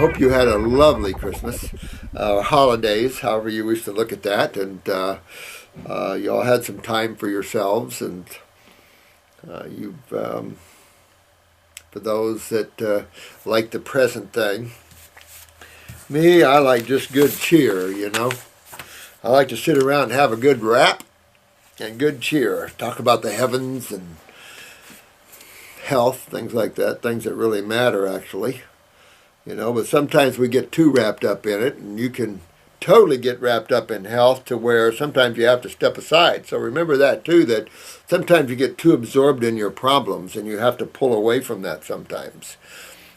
hope you had a lovely Christmas, holidays, however you wish to look at that, and you all had some time for yourselves, and you've, for those that like the present thing. Me, I like just good cheer, you know. I like to sit around and have a good rap and good cheer. Talk about the heavens and health, things like that, things that really matter, actually. You know, but sometimes we get too wrapped up in it, and you can totally get wrapped up in health to where sometimes you have to step aside. So remember that, too, that sometimes you get too absorbed in your problems, and you have to pull away from that sometimes.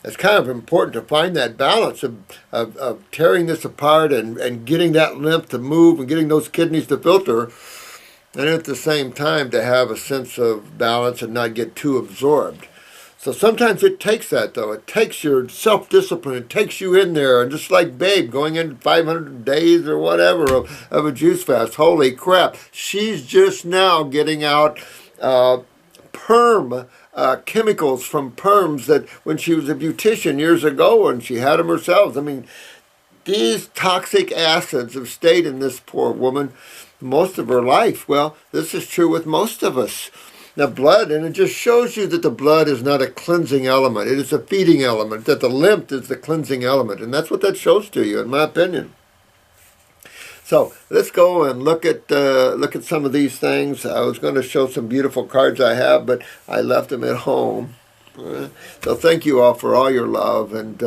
It's kind of important to find that balance of tearing this apart and getting that lymph to move and getting those kidneys to filter, and at the same time to have a sense of balance and not get too absorbed. So sometimes it takes that, though. It takes your self-discipline. It takes you in there. And just like Babe going in 500 days or whatever of a juice fast. Holy crap. She's just now getting out perm chemicals from perms that when she was a beautician years ago and she had them herself. I mean, these toxic acids have stayed in this poor woman most of her life. Well, this is true with most of us. Now, blood, and it just shows you that the blood is not a cleansing element. It is a feeding element, that the lymph is the cleansing element. And that's what that shows to you, in my opinion. So let's go and look at some of these things. I was going to show some beautiful cards I have, but I left them at home. So thank you all for all your love and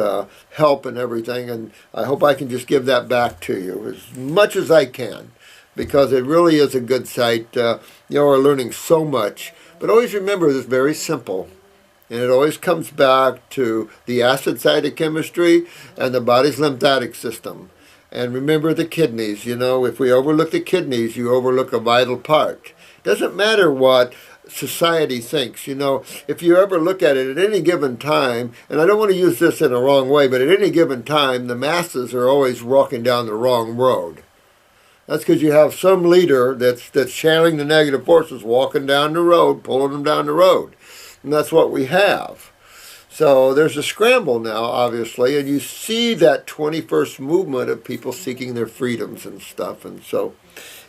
help and everything. And I hope I can just give that back to you as much as I can, because it really is a good site. You are learning so much. But always remember, it's very simple. And it always comes back to the acid side of chemistry and the body's lymphatic system. And remember the kidneys. You know, if we overlook the kidneys, you overlook a vital part. Doesn't matter what society thinks. You know, if you ever look at it at any given time, and I don't want to use this in a wrong way, but at any given time, the masses are always walking down the wrong road. That's because you have some leader that's channeling the negative forces, walking down the road, pulling them down the road. And that's what we have. So there's a scramble now, obviously, and you see that 21st movement of people seeking their freedoms and stuff. And so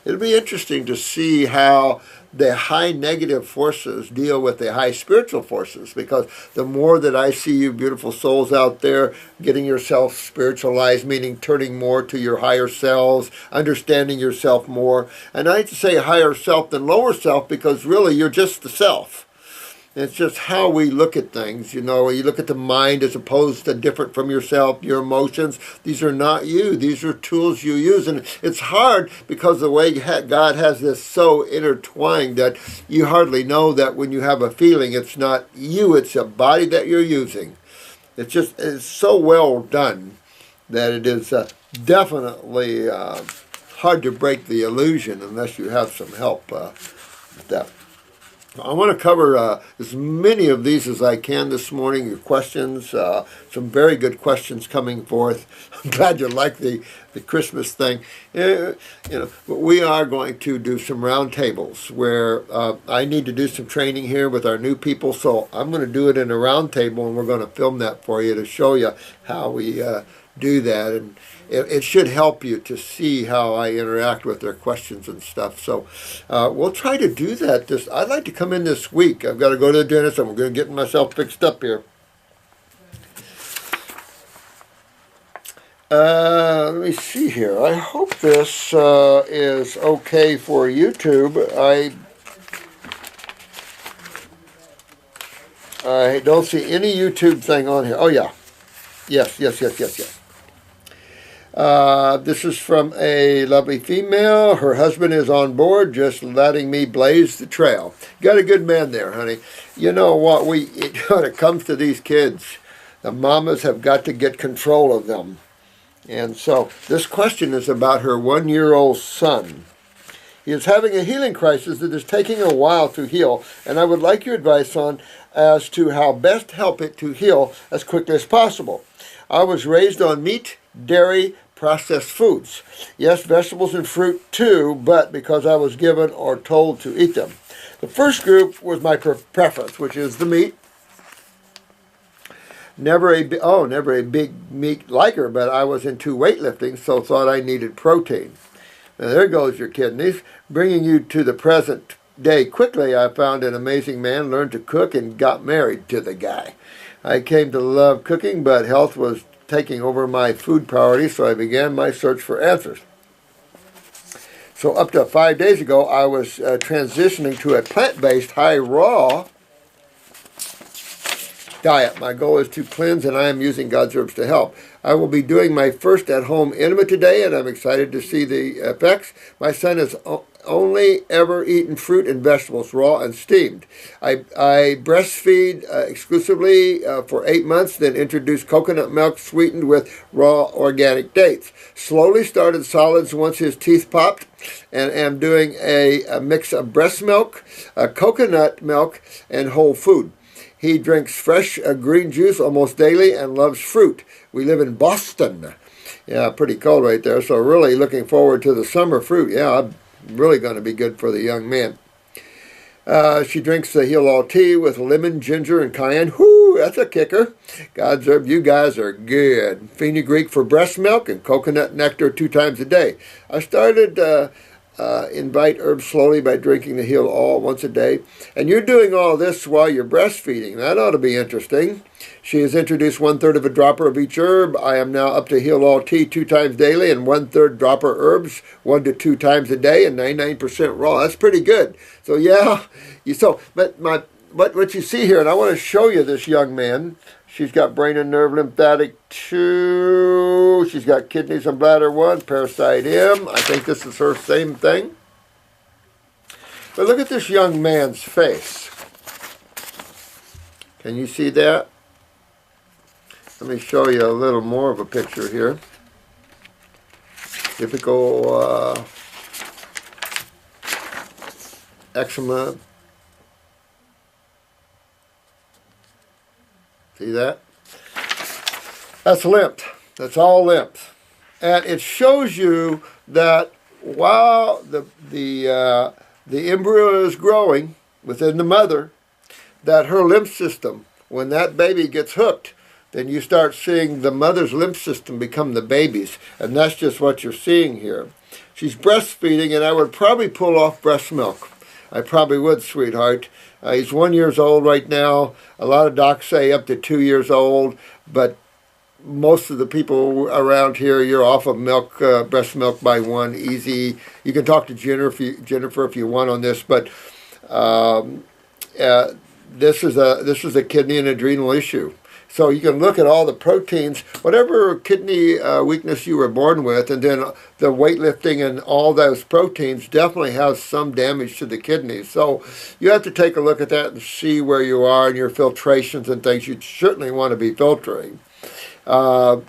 it'll be interesting to see how the high negative forces deal with the high spiritual forces, because the more that I see you beautiful souls out there getting yourself spiritualized, meaning turning more to your higher selves, understanding yourself more. And I hate to say higher self than lower self, because really you're just the self. It's just how we look at things. You know, you look at the mind as opposed to different from yourself, your emotions. These are not you. These are tools you use. And it's hard because the way God has this so intertwined that you hardly know that when you have a feeling, it's not you, it's a body that you're using. It's so well done that it is definitely hard to break the illusion unless you have some help with that. I want to cover as many of these as I can this morning, your questions, some very good questions coming forth. I'm glad you like the Christmas thing. You know, we are going to do some round tables where I need to do some training here with our new people, so I'm going to do it in a round table, and we're going to film that for you to show you how we do that, and it should help you to see how I interact with their questions and stuff. So we'll try to do that. I'd like to come in this week. I've got to go to the dentist. I'm going to get myself fixed up here. Let me see here. I hope this is okay for YouTube. I don't see any YouTube thing on here. Oh, yeah. Yes. This is from a lovely female. Her husband is on board, just letting me blaze the trail. Got a good man there, honey. You know what? When it comes to these kids, the mamas have got to get control of them. And so this question is about her 1-year-old son. He is having a healing crisis that is taking a while to heal, and I would like your advice on as to how best help it to heal as quickly as possible. I was raised on meat, dairy, processed foods. Yes, vegetables and fruit too, but because I was given or told to eat them. The first group was my preference, which is the meat. never a big meat liker, but I was into weightlifting, so thought I needed protein. Now there goes your kidneys. Bringing you to the present day quickly, I found an amazing man, learned to cook, and got married to the guy. I came to love cooking, but health was taking over my food priorities, so I began my search for answers. So up to 5 days ago, I was transitioning to a plant-based, high-raw diet. My goal is to cleanse, and I am using God's herbs to help. I will be doing my first at-home enema today, and I'm excited to see the effects. My son has only ever eaten fruit and vegetables, raw and steamed. I breastfeed exclusively for 8 months, then introduced coconut milk sweetened with raw organic dates. Slowly started solids once his teeth popped, and am doing a mix of breast milk, coconut milk, and whole food. He drinks fresh green juice almost daily and loves fruit. We live in Boston. Yeah, pretty cold right there, so really looking forward to the summer fruit. Yeah, really going to be good for the young man. She drinks the Heal-All tea with lemon, ginger, and cayenne. Whoo, that's a kicker. God's herb, you guys are good. Fenugreek for breast milk and coconut nectar 2 times a day. I started invite herbs slowly by drinking the Heal-All once a day. And you're doing all this while you're breastfeeding. That ought to be interesting. She has introduced 1/3 of a dropper of each herb. I am now up to Heal-All tea 2 times daily and 1/3 dropper herbs 1 to 2 times a day and 99% raw. That's pretty good. So yeah, what you see here, and I want to show you this young man. She's got brain and nerve lymphatic 2. She's got kidneys and bladder 1, parasite M. I think this is her same thing. But look at this young man's face. Can you see that? Let me show you a little more of a picture here. Typical eczema. See that? That's lymph. That's all lymph. And it shows you that while the embryo is growing within the mother, that her lymph system, when that baby gets hooked, then you start seeing the mother's lymph system become the baby's. And that's just what you're seeing here. She's breastfeeding, and I would probably pull off breast milk. I probably would, sweetheart. He's 1 year old right now. A lot of docs say up to 2 years old, but most of the people around here, you're off of milk, breast milk by 1, easy. You can talk to Jennifer if you want on this, but this is a kidney and adrenal issue. So you can look at all the proteins, whatever kidney weakness you were born with, and then the weightlifting and all those proteins definitely has some damage to the kidneys. So you have to take a look at that and see where you are in your filtrations and things. You certainly want to be filtering. I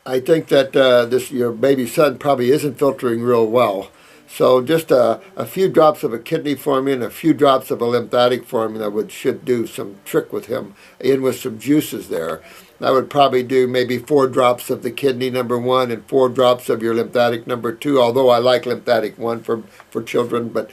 think that your baby son probably isn't filtering real well. So just a few drops of a kidney formula and a few drops of a lymphatic formula should do some trick with him, in with some juices there. I would probably do maybe 4 drops of the kidney number 1 and 4 drops of your lymphatic number 2, although I like lymphatic 1 for children, but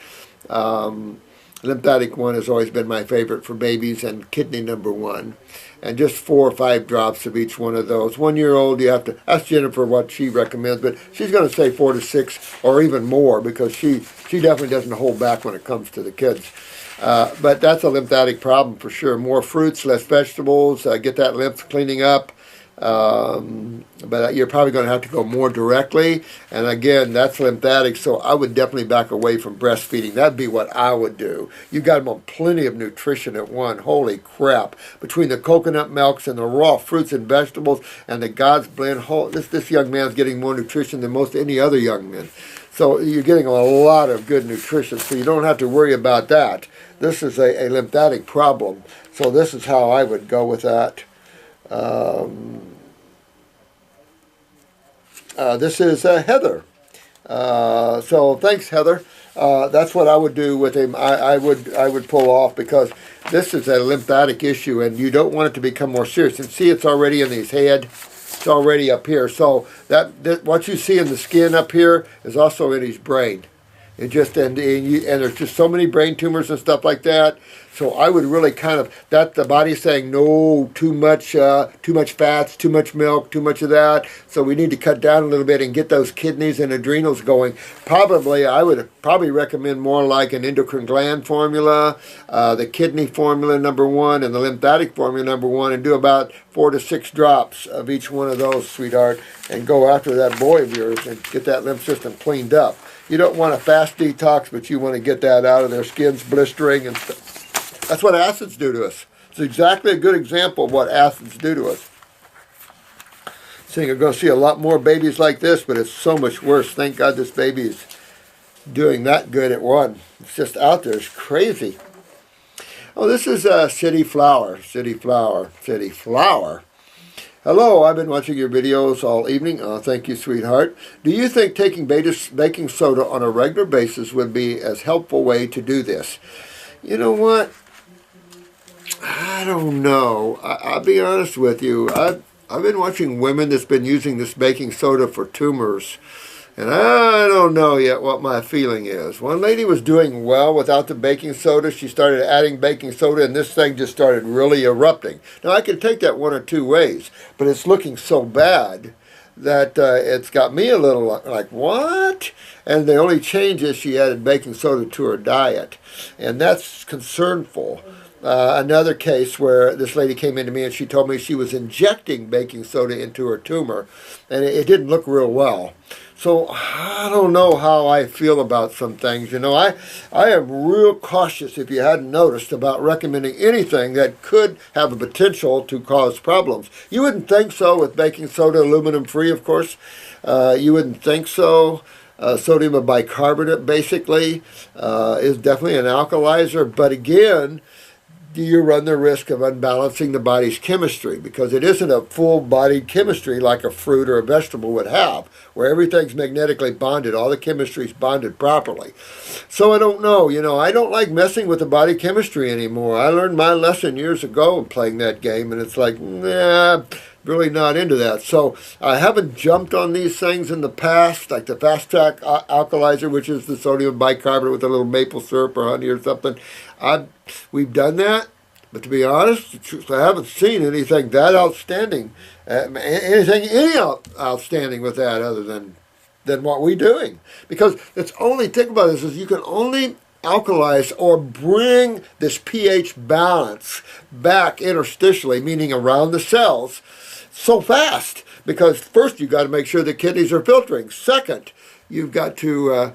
lymphatic 1 has always been my favorite for babies, and kidney number 1. And just 4 or 5 drops of each one of those. 1 year old, you have to ask Jennifer what she recommends, but she's going to say 4 to 6 or even more, because she definitely doesn't hold back when it comes to the kids. But that's a lymphatic problem for sure. More fruits, less vegetables, get that lymph cleaning up. But you're probably going to have to go more directly. And again, that's lymphatic, so I would definitely back away from breastfeeding. That'd be what I would do. You got them on plenty of nutrition at one. Holy crap. Between the coconut milks and the raw fruits and vegetables and the God's blend, this young man's getting more nutrition than most any other young man. So you're getting a lot of good nutrition, so you don't have to worry about that. This is a lymphatic problem. So this is how I would go with that. This is Heather. So thanks, Heather. That's what I would do with him. I would pull off, because this is a lymphatic issue, and you don't want it to become more serious. And see, it's already in his head. It's already up here. So that what you see in the skin up here is also in his brain. It just and there's just so many brain tumors and stuff like that. So I would really kind of the body's saying no, too much fats, too much milk, too much of that. So we need to cut down a little bit and get those kidneys and adrenals going. I would probably recommend more like an endocrine gland formula, the kidney formula #1, and the lymphatic formula #1, and do about 4 to 6 drops of each one of those, sweetheart, and go after that boy of yours and get that lymph system cleaned up. You don't want a fast detox, but you want to get that out of their skin's blistering and stuff. That's what acids do to us. It's exactly a good example of what acids do to us. So you're going to see a lot more babies like this, but it's so much worse. Thank God this baby is doing that good at one. It's just out there. It's crazy. Oh, this is City Flower. City Flower. City Flower. Hello, I've been watching your videos all evening. Thank you, sweetheart. Do you think taking baking soda on a regular basis would be a helpful way to do this? You know what? I don't know. I'll be honest with you. I've been watching women that's been using this baking soda for tumors, and I don't know yet what my feeling is. One lady was doing well without the baking soda. She started adding baking soda, and this thing just started really erupting. Now, I can take that one or two ways, but it's looking so bad that it's got me a little like, what? And the only change is she added baking soda to her diet, and that's concernful. Another case where this lady came into me and she told me she was injecting baking soda into her tumor, and it didn't look real well. So I don't know how I feel about some things. You know, I am real cautious, if you hadn't noticed, about recommending anything that could have a potential to cause problems. You wouldn't think so with baking soda, aluminum free, of course. You wouldn't think so. Sodium bicarbonate basically is definitely an alkalizer, but again, you run the risk of unbalancing the body's chemistry, because it isn't a full-bodied chemistry like a fruit or a vegetable would have, where everything's magnetically bonded, all the chemistry's bonded properly. So I don't know, you know, I don't like messing with the body chemistry anymore. I learned my lesson years ago playing that game, and it's like, nah, really not into that. So I haven't jumped on these things in the past, like the Fast Track Alkalizer, which is the sodium bicarbonate with a little maple syrup or honey or something. We've done that, but to be honest, I haven't seen anything that outstanding, any outstanding with that other than what we're doing. Because it's only, think about this, is you can only alkalize or bring this pH balance back interstitially, meaning around the cells, so fast. Because first, you've got to make sure the kidneys are filtering. Second, you've got to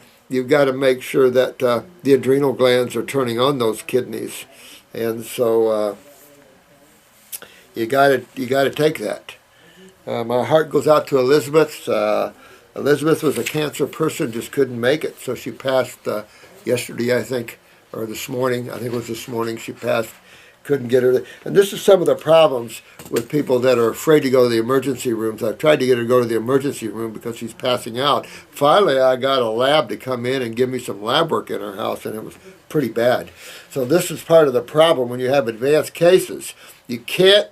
make sure that the adrenal glands are turning on those kidneys, and so you got to take that. My heart goes out to Elizabeth. Elizabeth was a cancer person, just couldn't make it, so she passed yesterday, I think, or this morning. I think it was this morning she passed. Couldn't get her. And this is some of the problems with people that are afraid to go to the emergency rooms. I've tried to get her to go to the emergency room because she's passing out. Finally, I got a lab to come in and give me some lab work in her house, and it was pretty bad. So this is part of the problem when you have advanced cases. You can't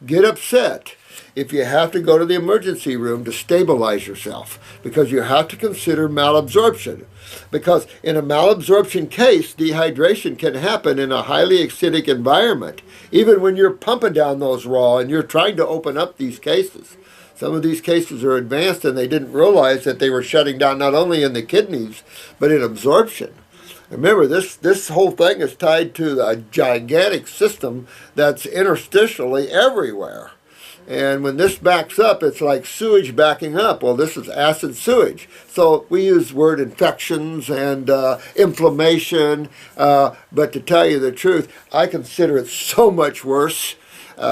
get upset if you have to go to the emergency room to stabilize yourself, because you have to consider malabsorption. Because in a malabsorption case, dehydration can happen in a highly acidic environment, even when you're pumping down those raw and you're trying to open up these cases. Some of these cases are advanced and they didn't realize that they were shutting down not only in the kidneys, but in absorption. Remember, this whole thing is tied to a gigantic system that's interstitially everywhere. And when this backs up, it's like sewage backing up. Well, this is acid sewage. So we use the word infections and inflammation. But to tell you the truth, I consider it so much worse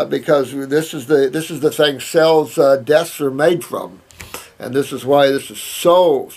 because this is the thing cells' deaths are made from. And this is why this is so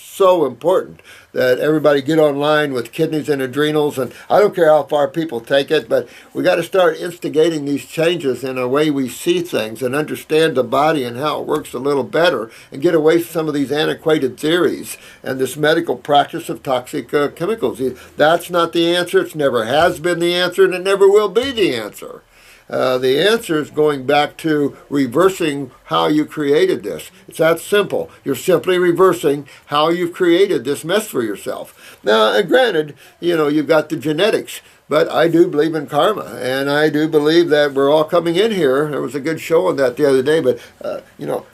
important that everybody get online with kidneys and adrenals. And I don't care how far people take it, but we got to start instigating these changes in a way we see things and understand the body and how it works a little better, and get away from some of these antiquated theories and this medical practice of toxic chemicals. That's not the answer. It never has been the answer, and it never will be the answer. The answer is going back to reversing how you created this. It's that simple. You're simply reversing how you've created this mess for yourself. Now, granted, you've got the genetics. But I do believe in karma, and I do believe that we're all coming in here. There was a good show on that the other day, but,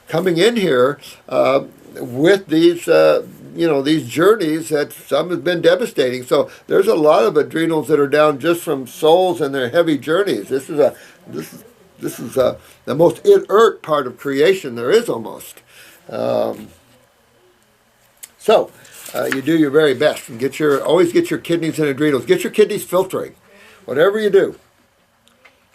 coming in here with these, these journeys that some have been devastating. So there's a lot of adrenals that are down just from souls and their heavy journeys. This is the most inert part of creation there is almost. You do your very best and always get your kidneys and adrenals. Get your kidneys filtering, whatever you do.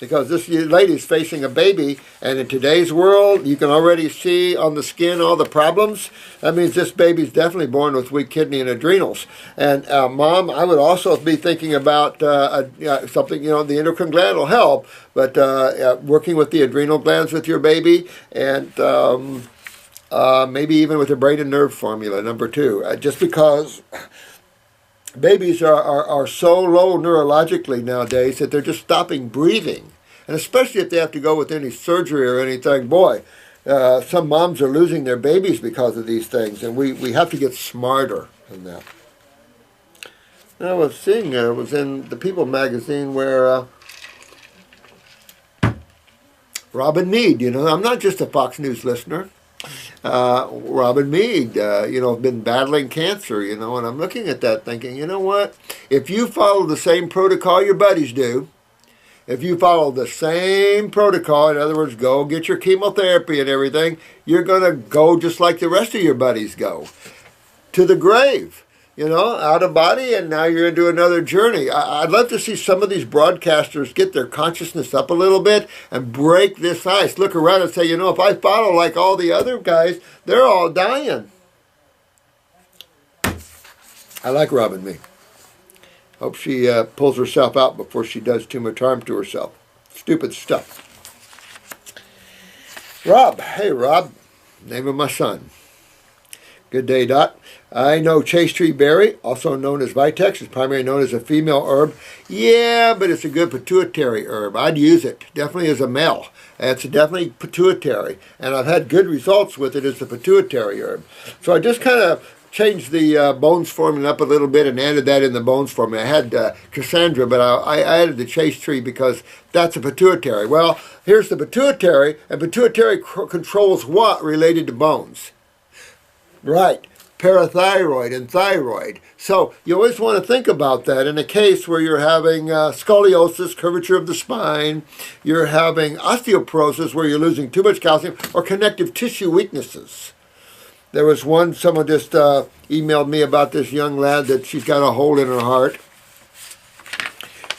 Because this lady's facing a baby, and in today's world, you can already see on the skin all the problems. That means this baby's definitely born with weak kidney and adrenals. And Mom, I would also be thinking about something, the endocrine gland will help, but working with the adrenal glands with your baby, and maybe even with the brain and nerve formula, number 2. Just because babies are so low neurologically nowadays that they're just stopping breathing. And especially if they have to go with any surgery or anything, boy, some moms are losing their babies because of these things. And we have to get smarter than that. And I was seeing, it was in the People magazine where Robin Meade, I'm not just a Fox News listener. Robin Meade, been battling cancer, and I'm looking at that thinking, you know what? If you follow the same protocol your buddies do, if you follow the same protocol, in other words, go get your chemotherapy and everything, you're going to go just like the rest of your buddies go, to the grave. Out of body, and now you're into another journey. I'd love to see some of these broadcasters get their consciousness up a little bit and break this ice. Look around and say, if I follow like all the other guys, they're all dying. I like Robin Meade. Hope she pulls herself out before she does too much harm to herself. Stupid stuff. Rob. Hey, Rob. Name of my son. Good day, Dot. I know Chaste tree berry, also known as Vitex, is primarily known as a female herb. Yeah, but it's a good pituitary herb. I'd use it, definitely as a male. It's definitely pituitary, and I've had good results with it as a pituitary herb. So I just kind of changed the bones formula up a little bit and added that in the bones formula. I had Cassandra, but I added the Chaste tree because that's a pituitary. Well, here's the pituitary, and pituitary controls what related to bones? Right, parathyroid and thyroid. So you always want to think about that in a case where you're having scoliosis, curvature of the spine, you're having osteoporosis where you're losing too much calcium, or connective tissue weaknesses. There was someone just emailed me about this young lad that she's got a hole in her heart.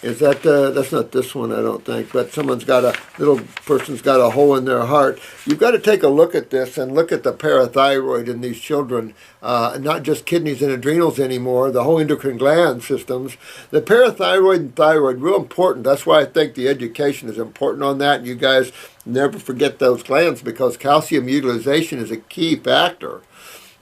Is that, that's not this one, I don't think, but little person's got a hole in their heart. You've got to take a look at this and look at the parathyroid in these children, not just kidneys and adrenals anymore, the whole endocrine gland systems. The parathyroid and thyroid, real important. That's why I think the education is important on that. You guys never forget those glands because calcium utilization is a key factor.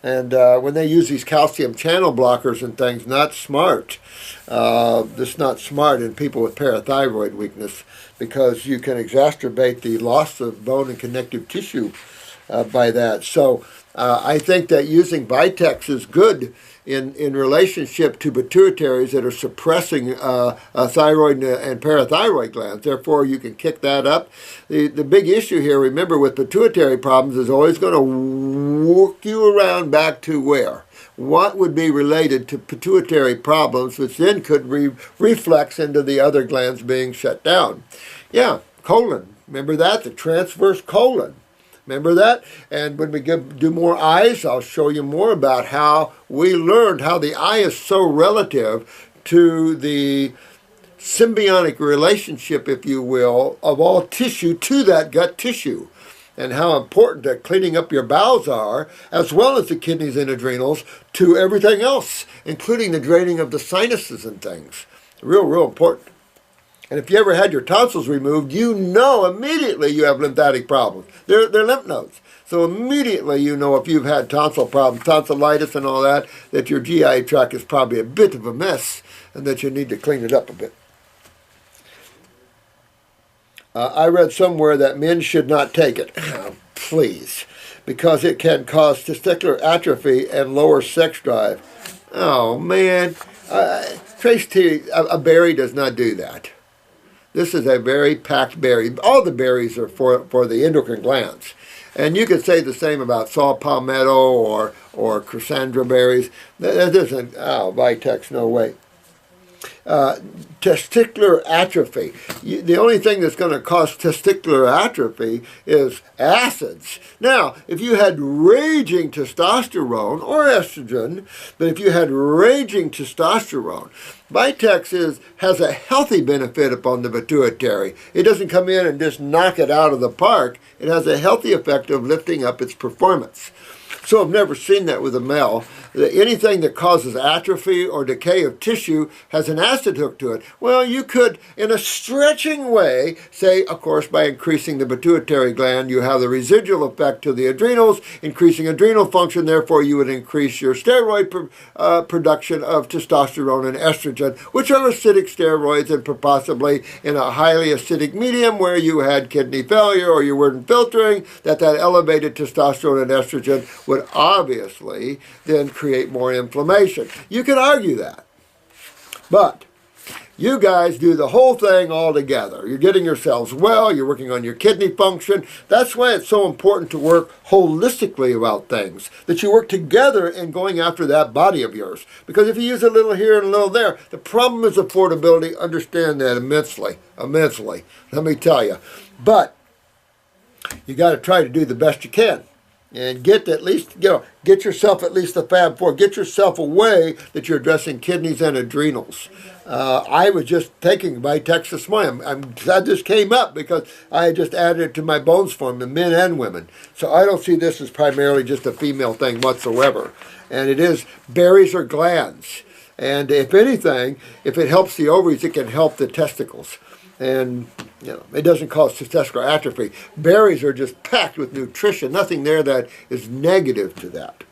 And when they use these calcium channel blockers and things, not smart. This not smart in people with parathyroid weakness because you can exacerbate the loss of bone and connective tissue by that. So I think that using Vitex is good in relationship to pituitaries that are suppressing thyroid and parathyroid glands. Therefore, you can kick that up. The big issue here, remember, with pituitary problems is always going to work you around back to where? What would be related to pituitary problems, which then could reflex into the other glands being shut down. Yeah, colon. Remember that? The transverse colon. Remember that? And when we do more eyes, I'll show you more about how we learned how the eye is so relative to the symbiotic relationship, if you will, of all tissue to that gut tissue. And how important that cleaning up your bowels are, as well as the kidneys and adrenals, to everything else, including the draining of the sinuses and things. Real important. And if you ever had your tonsils removed, you know immediately you have lymphatic problems. They're lymph nodes. So immediately you know if you've had tonsil problems, tonsillitis and all that, that your GI tract is probably a bit of a mess and that you need to clean it up a bit. I read somewhere that men should not take it. Please. Because it can cause testicular atrophy and lower sex drive. Oh, man. Chaste, a berry does not do that. This is a very packed berry. All the berries are for the endocrine glands. And you could say the same about saw palmetto or Cassandra berries. That isn't, Vitex, no way. Testicular atrophy. The only thing that's going to cause testicular atrophy is acids. Now, if you had raging testosterone or estrogen, but if you had raging testosterone, Vitex has a healthy benefit upon the pituitary. It doesn't come in and just knock it out of the park. It has a healthy effect of lifting up its performance. So I've never seen that with a male. Anything that causes atrophy or decay of tissue has an acid hook to it. Well, you could, in a stretching way, say, of course, by increasing the pituitary gland, you have the residual effect to the adrenals, increasing adrenal function, therefore you would increase your steroid production of testosterone and estrogen, which are acidic steroids, and possibly in a highly acidic medium where you had kidney failure or you weren't filtering, that elevated testosterone and estrogen would obviously then create more inflammation. You could argue that. But you guys do the whole thing all together. You're getting yourselves well. You're working on your kidney function. That's why it's so important to work holistically about things, that you work together in going after that body of yours. Because if you use a little here and a little there, the problem is affordability. Understand that immensely, immensely. Let me tell you. But you got to try to do the best you can. And get at least, get yourself at least the Fab Four. Get yourself a way that you're addressing kidneys and adrenals. I was just taking Vitex this morning. I'm glad this came up because I just added it to my bones form, the men and women. So I don't see this as primarily just a female thing whatsoever. And it is berries or glands. And if anything, if it helps the ovaries, it can help the testicles. And, it doesn't cause testicular atrophy. Berries are just packed with nutrition. Nothing there that is negative to that.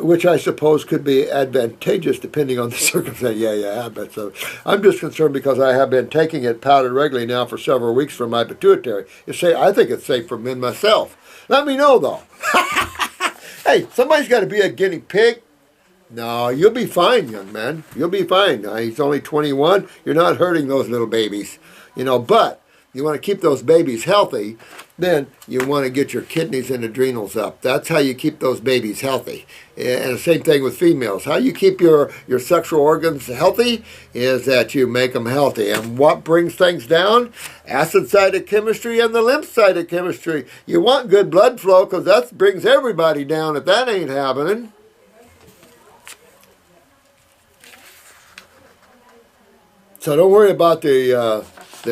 Which I suppose could be advantageous depending on the circumstance. Yeah, but so I'm just concerned because I have been taking it powdered regularly now for several weeks for my pituitary. I think it's safe for men myself. Let me know, though. Hey, somebody's got to be a guinea pig. No, you'll be fine, young man. You'll be fine. He's only 21. You're not hurting those little babies. But you want to keep those babies healthy, then you want to get your kidneys and adrenals up. That's how you keep those babies healthy. And the same thing with females. How you keep your sexual organs healthy is that you make them healthy. And what brings things down? Acid cytochemistry and the lymph cytochemistry. You want good blood flow because that brings everybody down if that ain't happening. So don't worry about the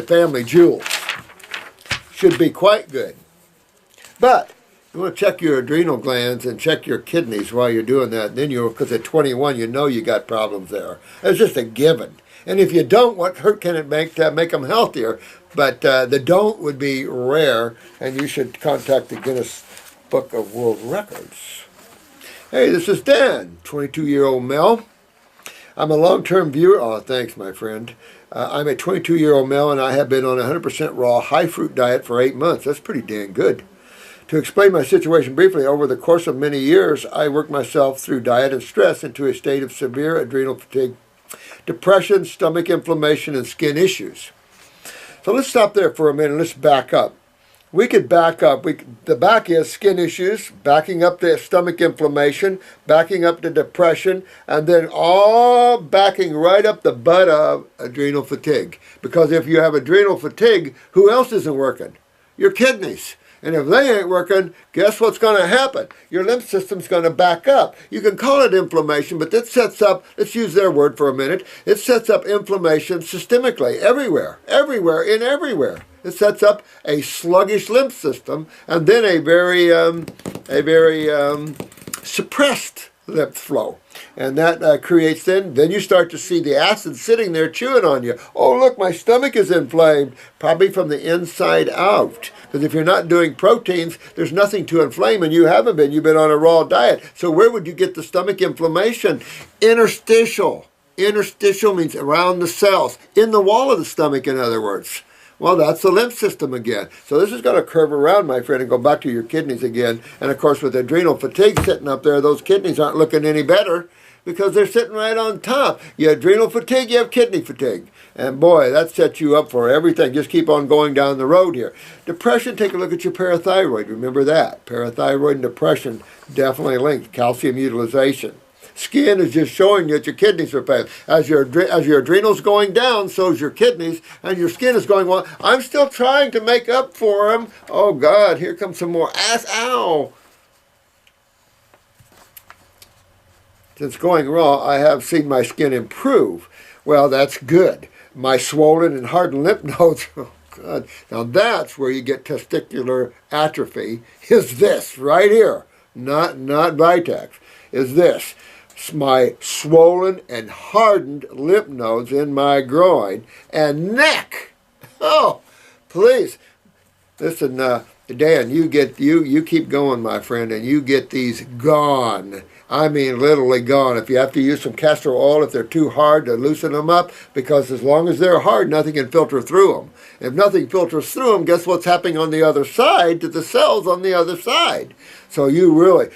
family jewels. Should be quite good. But you want to check your adrenal glands and check your kidneys while you're doing that. And then because at 21, you got problems there. It's just a given. And if you don't, what hurt can it make to make them healthier? But the don't would be rare, and you should contact the Guinness Book of World Records. Hey, this is Dan, 22-year-old male. I'm a long-term viewer. Oh, thanks, my friend. I'm a 22-year-old male, and I have been on a 100% raw, high-fruit diet for 8 months. That's pretty dang good. To explain my situation briefly, over the course of many years, I worked myself through diet and stress into a state of severe adrenal fatigue, depression, stomach inflammation, and skin issues. So let's stop there for a minute. Let's back up. We could back up. The back is skin issues, backing up to stomach inflammation, backing up to depression, and then all backing right up the butt of adrenal fatigue. Because if you have adrenal fatigue, who else isn't working? Your kidneys. And if they ain't working, guess what's going to happen? Your lymph system's going to back up. You can call it inflammation, but that sets up, let's use their word for a minute, it sets up inflammation systemically, everywhere. It sets up a sluggish lymph system and then a very suppressed lymph flow. And that creates then you start to see the acid sitting there chewing on you. Oh, look, my stomach is inflamed, probably from the inside out. Because if you're not doing proteins, there's nothing to inflame, and you haven't been. You've been on a raw diet. So where would you get the stomach inflammation? Interstitial. Interstitial means around the cells, in the wall of the stomach, in other words. Well, that's the lymph system again. So this is going to curve around, my friend, and go back to your kidneys again. And, of course, with adrenal fatigue sitting up there, those kidneys aren't looking any better because they're sitting right on top. You have adrenal fatigue, you have kidney fatigue. And, boy, that sets you up for everything. Just keep on going down the road here. Depression, take a look at your parathyroid. Remember that. Parathyroid and depression definitely linked. Calcium utilization. Skin is just showing you that your kidneys are failing. As your adrenals going down, so is your kidneys, and your skin is going, well, I'm still trying to make up for them. Oh, God, here comes some more ass. Ow. Since going raw, I have seen my skin improve. Well, that's good. My swollen and hardened lymph nodes, oh, God. Now, that's where you get testicular atrophy, is this right here, not Vitex, is this. My swollen and hardened lymph nodes in my groin and neck. Oh, please. Listen, Dan, you keep going, my friend, and you get these gone. I mean, literally gone. If you have to use some castor oil, if they're too hard, to loosen them up, because as long as they're hard, nothing can filter through them. If nothing filters through them, guess what's happening on the other side to the cells on the other side? So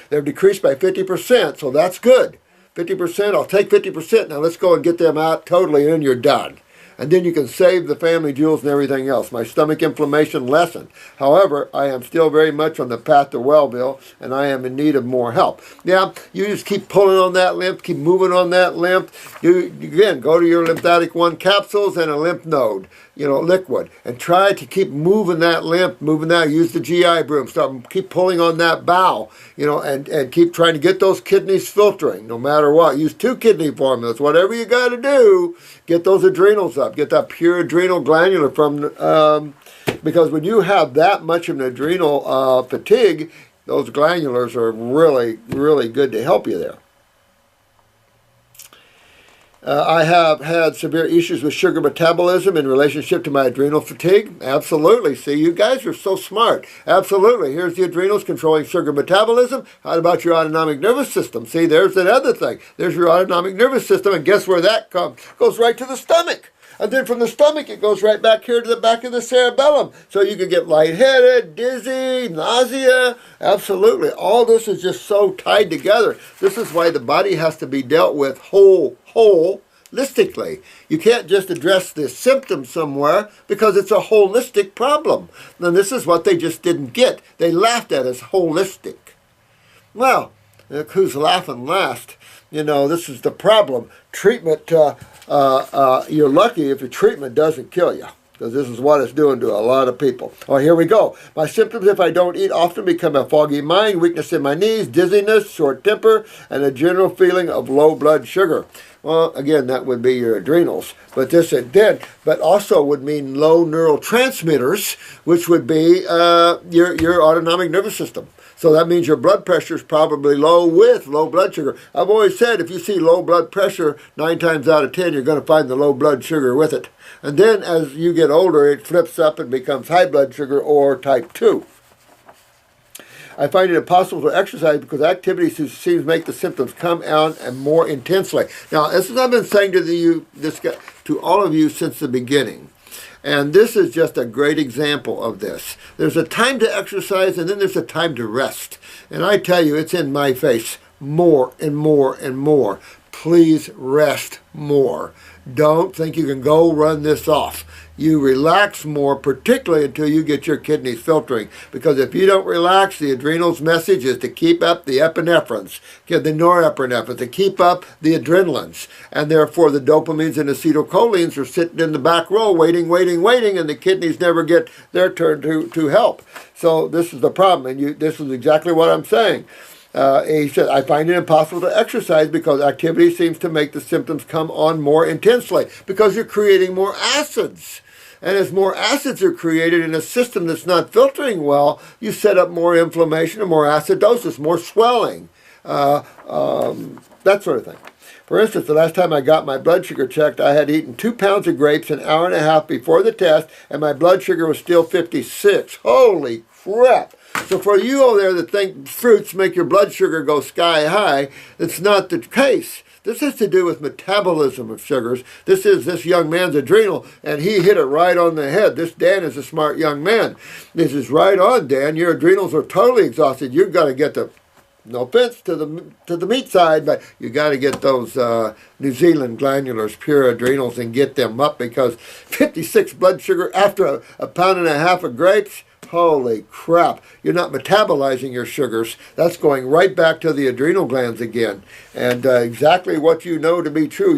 they're decreased by 50%, so that's good. 50%, I'll take 50%. Now let's go and get them out totally, and then you're done. And then you can save the family jewels and everything else. My stomach inflammation lessened. However, I am still very much on the path to Wellville, and I am in need of more help. Yeah, you just keep pulling on that lymph, keep moving on that lymph. Again, go to your lymphatic 1 capsules and a lymph node, liquid, and try to keep moving that lymph, use the GI broom, keep pulling on that bowel, and keep trying to get those kidneys filtering, no matter what. Use 2 kidney formulas, whatever you got to do, get those adrenals up, get that pure adrenal glandular because when you have that much of an adrenal fatigue, those glandulars are really, really good to help you there. I have had severe issues with sugar metabolism in relationship to my adrenal fatigue. Absolutely. See, you guys are so smart. Absolutely. Here's the adrenals controlling sugar metabolism. How about your autonomic nervous system? See, there's another thing. There's your autonomic nervous system, and guess where that comes? Goes right to the stomach. And then from the stomach, it goes right back here to the back of the cerebellum. So you can get lightheaded, dizzy, nausea. Absolutely. All this is just so tied together. This is why the body has to be dealt with holistically. You can't just address the symptom somewhere because it's a holistic problem. And this is what they just didn't get. They laughed at as holistic. Well, who's laughing last? This is the problem. Treatment, you're lucky if your treatment doesn't kill you, because this is what it's doing to a lot of people. Oh, here we go. My symptoms, if I don't eat often, become a foggy mind, weakness in my knees, dizziness, short temper, and a general feeling of low blood sugar. Well, again, that would be your adrenals. But but also would mean low neurotransmitters, which would be your autonomic nervous system. So that means your blood pressure is probably low with low blood sugar. I've always said if you see low blood pressure, 9 times out of 10, you're going to find the low blood sugar with it. And then as you get older, it flips up and becomes high blood sugar or type 2. I find it impossible to exercise because activity seems to make the symptoms come out and more intensely. Now, this is what I've been saying to all of you since the beginning. And this is just a great example of this. There's a time to exercise, and then there's a time to rest. And I tell you, it's in my face more and more and more. Please rest more. Don't think you can go run this off. You relax more, particularly until you get your kidneys filtering. Because if you don't relax, the adrenals' message is to keep up the epinephrines, the norepinephrines, to keep up the adrenalines. And therefore, the dopamines and acetylcholines are sitting in the back row waiting, and the kidneys never get their turn to help. So this is the problem, and this is exactly what I'm saying. He said, I find it impossible to exercise because activity seems to make the symptoms come on more intensely because you're creating more acids. And as more acids are created in a system that's not filtering well, you set up more inflammation and more acidosis, more swelling, that sort of thing. For instance, the last time I got my blood sugar checked, I had eaten 2 pounds of grapes an hour and a half before the test, and my blood sugar was still 56. Holy crap! So for you over there that think fruits make your blood sugar go sky high, it's not the case. This has to do with metabolism of sugars. This is this young man's adrenal, and he hit it right on the head. This Dan is a smart young man. This is right on, Dan. Your adrenals are totally exhausted. You've got to get the, no offense to the meat side, but you got to get those New Zealand glandulars, pure adrenals, and get them up, because 56 blood sugar after a pound and a half of grapes, holy crap, you're not metabolizing your sugars. That's going right back to the adrenal glands again. And exactly what you know to be true.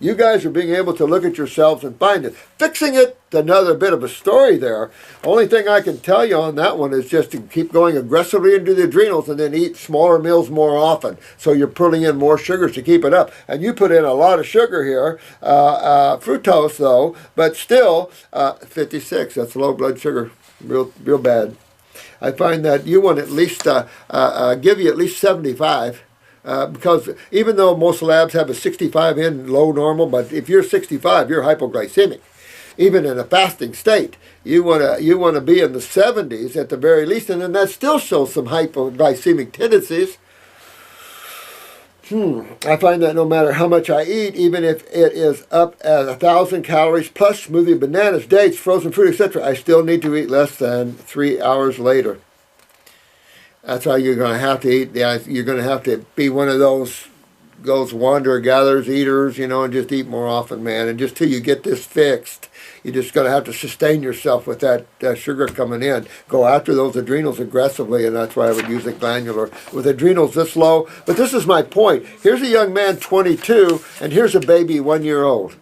You guys are being able to look at yourselves and find it. Fixing it, another bit of a story there. Only thing I can tell you on that one is just to keep going aggressively into the adrenals and then eat smaller meals more often. So you're putting in more sugars to keep it up. And you put in a lot of sugar here, fructose though, but still 56, that's low blood sugar. Real bad. I find that you want at least give you at least 75, because even though most labs have a 65 in low normal, but if you're 65, you're hypoglycemic. Even in a fasting state, you want to be in the 70s at the very least, and then that still shows some hypoglycemic tendencies. I find that no matter how much I eat, even if it is up at 1,000 calories plus smoothie, bananas, dates, frozen fruit, etc., I still need to eat less than 3 hours later. That's how you're going to have to eat. Yeah, you're going to have to be one of those wanderer, gatherers, eaters, you know, and just eat more often, man. And just till you get this fixed, you're just going to have to sustain yourself with that sugar coming in. Go after those adrenals aggressively, and that's why I would use a glandular with adrenals this low. But this is my point. Here's a young man, 22, and here's a baby, 1 year old.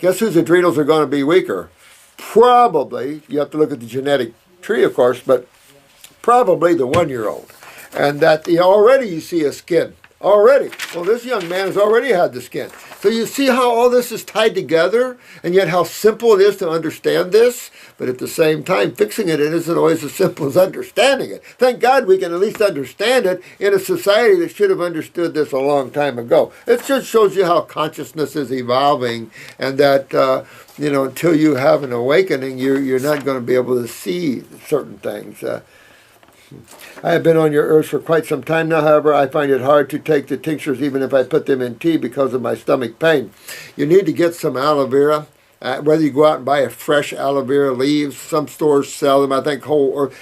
Guess whose adrenals are going to be weaker? Probably, you have to look at the genetic tree, of course, but probably the 1 year old. And that already you see a skin. Already. Well, this young man has already had the skin. So you see how all this is tied together, and yet how simple it is to understand this, but at the same time, fixing it isn't always as simple as understanding it. Thank God we can at least understand it in a society that should have understood this a long time ago. It just shows you how consciousness is evolving, and that, you know, until you have an awakening, you're not going to be able to see certain things. I have been on your herbs for quite some time now. However, I find it hard to take the tinctures even if I put them in tea because of my stomach pain. You need to get some aloe vera. Whether you go out and buy a fresh aloe vera leaves, some stores sell them. I think Whole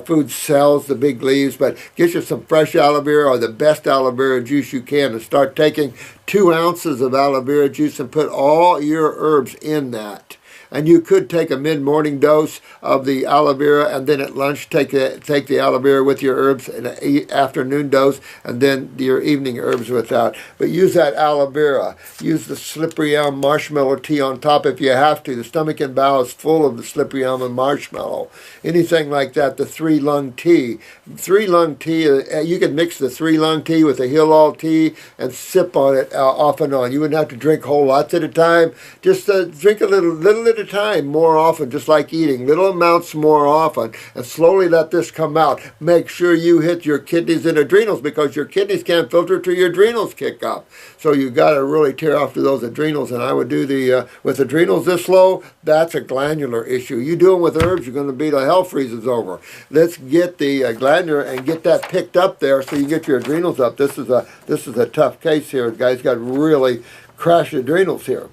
Foods sells the big leaves, but get you some fresh aloe vera or the best aloe vera juice you can, and start taking 2 ounces of aloe vera juice and put all your herbs in that. And you could take a mid-morning dose of the aloe vera, and then at lunch take the aloe vera with your herbs, and an afternoon dose, and then your evening herbs without. But use that aloe vera. Use the slippery elm marshmallow tea on top if you have to. The stomach and bowel is full of the slippery elm and marshmallow. Anything like that, the 3-lung tea. 3-lung tea, you can mix the 3-lung tea with the Hill-All tea and sip on it off and on. You wouldn't have to drink whole lots at a time. Just drink a little at a time, more often, just like eating. Little amounts more often, and slowly let this come out. Make sure you hit your kidneys and adrenals, because your kidneys can't filter till your adrenals kick up. So you got to really tear off to those adrenals, and I would do the, with adrenals this low, that's a glandular issue. You do them with herbs, you're going to be till hell freezes over. Let's get the glandular and get that picked up there so you get your adrenals up. This is a tough case here. The guy's got really crashed adrenals here.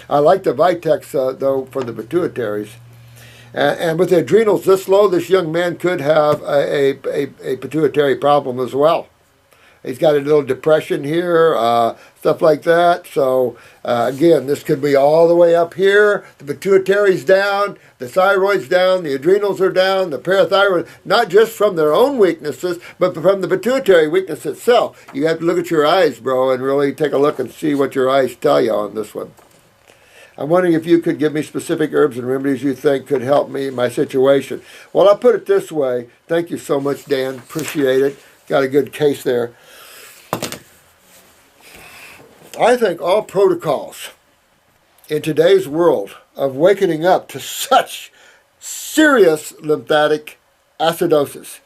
I like the Vitex, though, for the pituitaries. And with the adrenals this low, this young man could have a pituitary problem as well. He's got a little depression here, stuff like that. So, again, this could be all the way up here. The pituitary's down, the thyroid's down, the adrenals are down, the parathyroid, not just from their own weaknesses, but from the pituitary weakness itself. You have to look at your eyes, bro, and really take a look and see what your eyes tell you on this one. I'm wondering if you could give me specific herbs and remedies you think could help me in my situation. Well, I'll put it this way. Thank you so much, Dan. Appreciate it. Got a good case there. I think all protocols in today's world of waking up to such serious lymphatic acidosis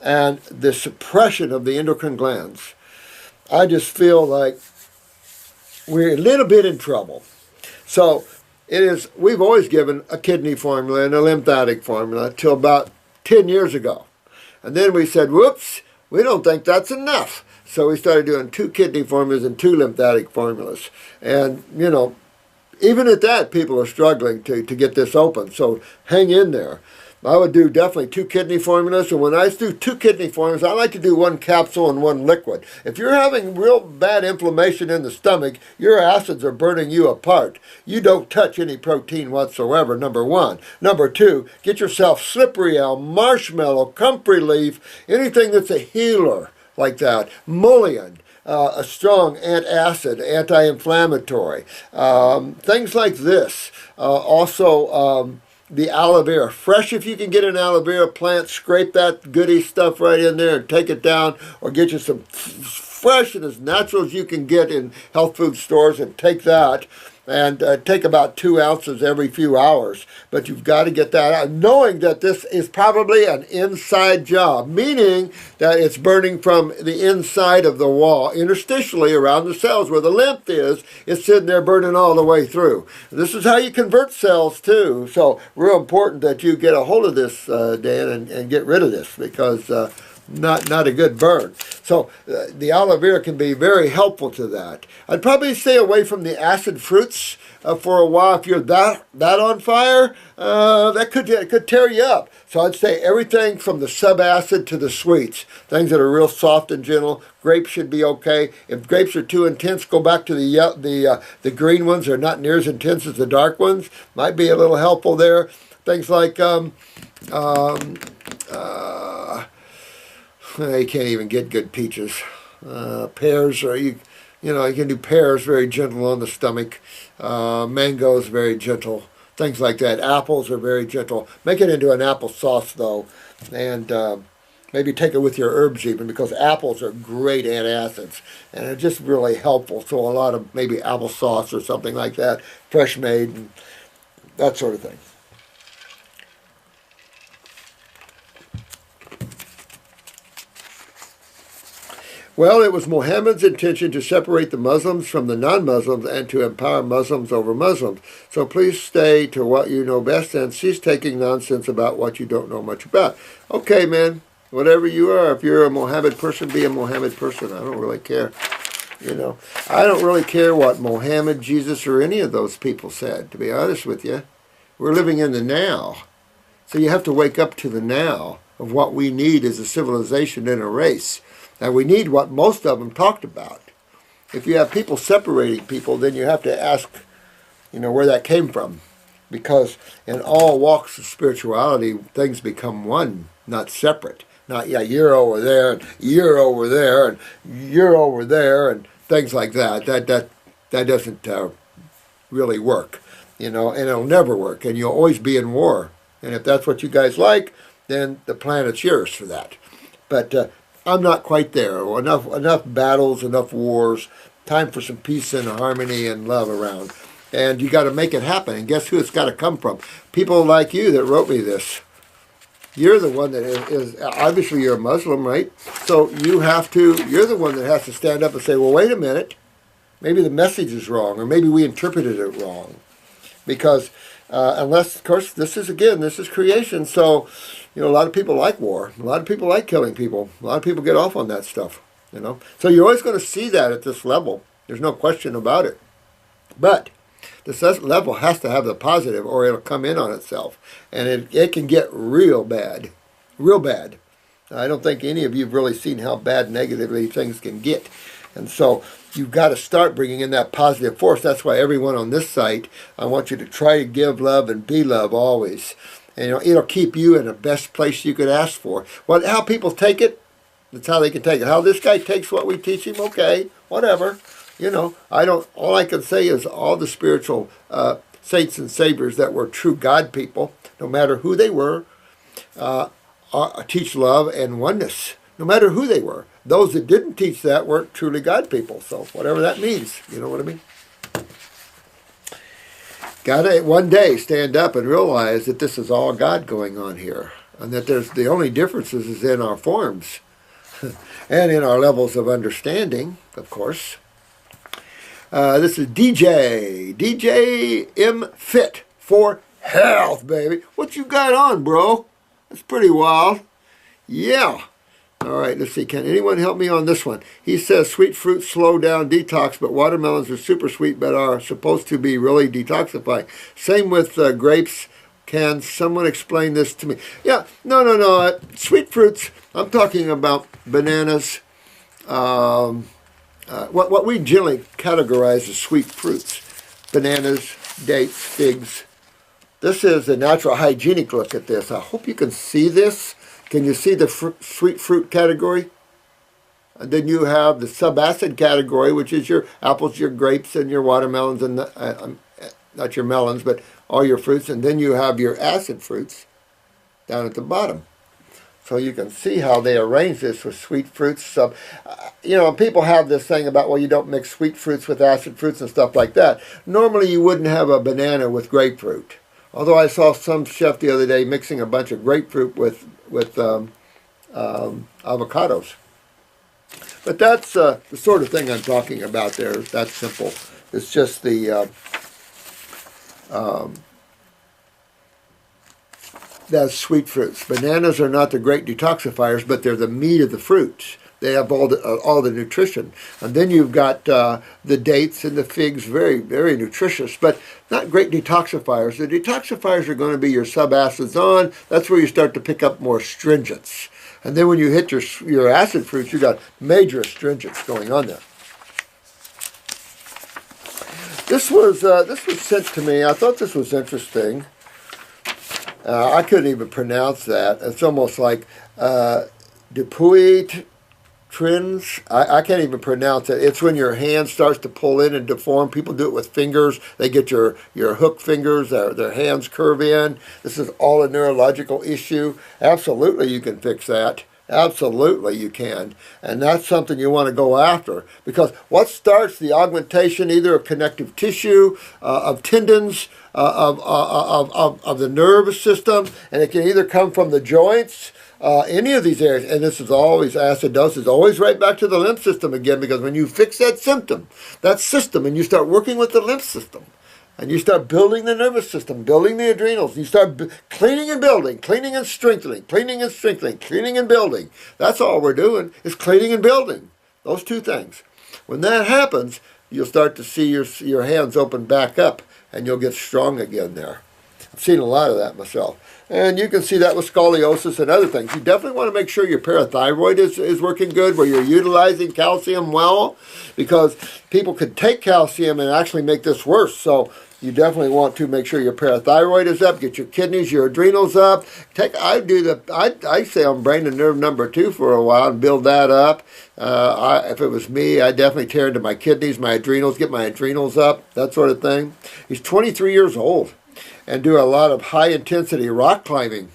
and the suppression of the endocrine glands, I just feel like we're a little bit in trouble. So we've always given a kidney formula and a lymphatic formula till about 10 years ago. And then we said, whoops, we don't think that's enough. So we started doing 2 kidney formulas and 2 lymphatic formulas. And, you know, even at that, people are struggling to get this open. So hang in there. I would do definitely 2 kidney formulas. And when I do 2 kidney formulas, I like to do 1 capsule and 1 liquid. If you're having real bad inflammation in the stomach, your acids are burning you apart. You don't touch any protein whatsoever, number 1. Number 2, get yourself slippery elm, marshmallow, comfrey leaf, anything that's a healer like that. Mullein. A strong antacid, anti-inflammatory. Things like this. Also, the aloe vera. Fresh, if you can get an aloe vera plant, scrape that goody stuff right in there and take it down, or get you some fresh and as natural as you can get in health food stores, and take that. And take about 2 ounces every few hours. But you've got to get that out, knowing that this is probably an inside job, meaning that it's burning from the inside of the wall, interstitially around the cells where the lymph is. It's sitting there burning all the way through. This is how you convert cells too. So real important that you get a hold of this, Dan, and get rid of this, because not a good burn. So the aloe vera can be very helpful to that. I'd probably stay away from the acid fruits for a while. If you're that on fire, that could tear you up. So I'd say everything from the subacid to the sweets, things that are real soft and gentle. Grapes should be okay. If grapes are too intense, go back to the green ones. They're not near as intense as the dark ones. Might be a little helpful there. Things like you can't even get good peaches. Pears, or you can do pears, very gentle on the stomach. Mangoes, very gentle. Things like that. Apples are very gentle. Make it into an apple sauce though, and maybe take it with your herbs even, because apples are great antacids and are just really helpful. So a lot of maybe apple sauce or something like that, fresh made, and that sort of thing. Well, it was Muhammad's intention to separate the Muslims from the non-Muslims and to empower Muslims over Muslims. So please stay to what you know best and cease taking nonsense about what you don't know much about. Okay, man, whatever you are, if you're a Muhammad person, be a Muhammad person. I don't really care. I don't really care what Muhammad, Jesus, or any of those people said, to be honest with you. We're living in the now. So you have to wake up to the now of what we need as a civilization and a race. Now, we need what most of them talked about. If you have people separating people, then you have to ask, where that came from. Because in all walks of spirituality, things become one, not separate. Not, you're over there, and you're over there, and you're over there, and things like that. That doesn't really work, and it'll never work, and you'll always be in war. And if that's what you guys like, then the planet's yours for that. But I'm not quite there. Enough battles, enough wars. Time for some peace and harmony and love around. And you got to make it happen. And guess who it's got to come from? People like you that wrote me this. You're the one that is obviously you're a Muslim, right? So you're the one that has to stand up and say, well, wait a minute. Maybe the message is wrong, or maybe we interpreted it wrong. Because unless, of course, this is creation. So, a lot of people like war. A lot of people like killing people. A lot of people get off on that stuff, So you're always going to see that at this level. There's no question about it. But this level has to have the positive, or it'll come in on itself. And it can get real bad. Real bad. I don't think any of you have really seen how bad negatively things can get. And so you've got to start bringing in that positive force. That's why everyone on this site, I want you to try to give love and be love always. And it'll keep you in the best place you could ask for. How people take it, that's how they can take it. How this guy takes what we teach him, okay, whatever. All I can say is all the spiritual saints and saviors that were true God people, no matter who they were, teach love and oneness, no matter who they were. Those that didn't teach that weren't truly God people. So whatever that means, you know what I mean? Got to one day stand up and realize that this is all God going on here. And that the only differences is in our forms. And in our levels of understanding, of course. This is DJ M Fit for Health, baby. What you got on, bro? That's pretty wild. Yeah. All right, let's see. Can anyone help me on this one? He says sweet fruits slow down detox, but watermelons are super sweet but are supposed to be really detoxifying. Same with grapes. Can someone explain this to me? Yeah, no. Sweet fruits, I'm talking about bananas, what we generally categorize as sweet fruits. Bananas, dates, figs. This is a natural hygienic look at this. I hope you can see this. Can you see the sweet fruit category? And then you have the subacid category, which is your apples, your grapes, and your watermelons, and not your melons, but all your fruits. And then you have your acid fruits down at the bottom. So you can see how they arrange this with sweet fruits. People have this thing about, well, you don't mix sweet fruits with acid fruits and stuff like that. Normally you wouldn't have a banana with grapefruit. Although I saw some chef the other day mixing a bunch of grapefruit with avocados. But that's the sort of thing I'm talking about there. That's simple. It's just that's sweet fruits. Bananas are not the great detoxifiers, but they're the meat of the fruits. They have all the nutrition. And then you've got the dates and the figs, very, very nutritious, but not great detoxifiers. The detoxifiers are going to be your subacids on. That's where you start to pick up more astringents. And then when you hit your acid fruits, you got major astringents going on there. This was sent to me. I thought this was interesting. I couldn't even pronounce that. It's almost like Dupuit Trins. I can't even pronounce it. It's when your hand starts to pull in and deform. People do it with fingers. They get your hook fingers, their hands curve in. This is all a neurological issue. Absolutely you can fix that. Absolutely you can. And that's something you want to go after. Because what starts the augmentation either of connective tissue, of tendons, of the nervous system, and it can either come from the joints, any of these areas, and this is always acidosis, always right back to the lymph system again, because when you fix that symptom, that system, and you start working with the lymph system, and you start building the nervous system, building the adrenals, you start cleaning and building, cleaning and strengthening, cleaning and strengthening, cleaning and building. That's all we're doing is cleaning and building, those two things. When that happens, you'll start to see your hands open back up, and you'll get strong again there. I've seen a lot of that myself. And you can see that with scoliosis and other things. You definitely want to make sure your parathyroid is working good, where you're utilizing calcium well, because people could take calcium and actually make this worse. So you definitely want to make sure your parathyroid is up, get your kidneys, your adrenals up. I say on brain and nerve number 2 for a while and build that up. If it was me, I'd definitely tear into my kidneys, my adrenals, get my adrenals up, that sort of thing. He's 23 years old and do a lot of high-intensity rock climbing.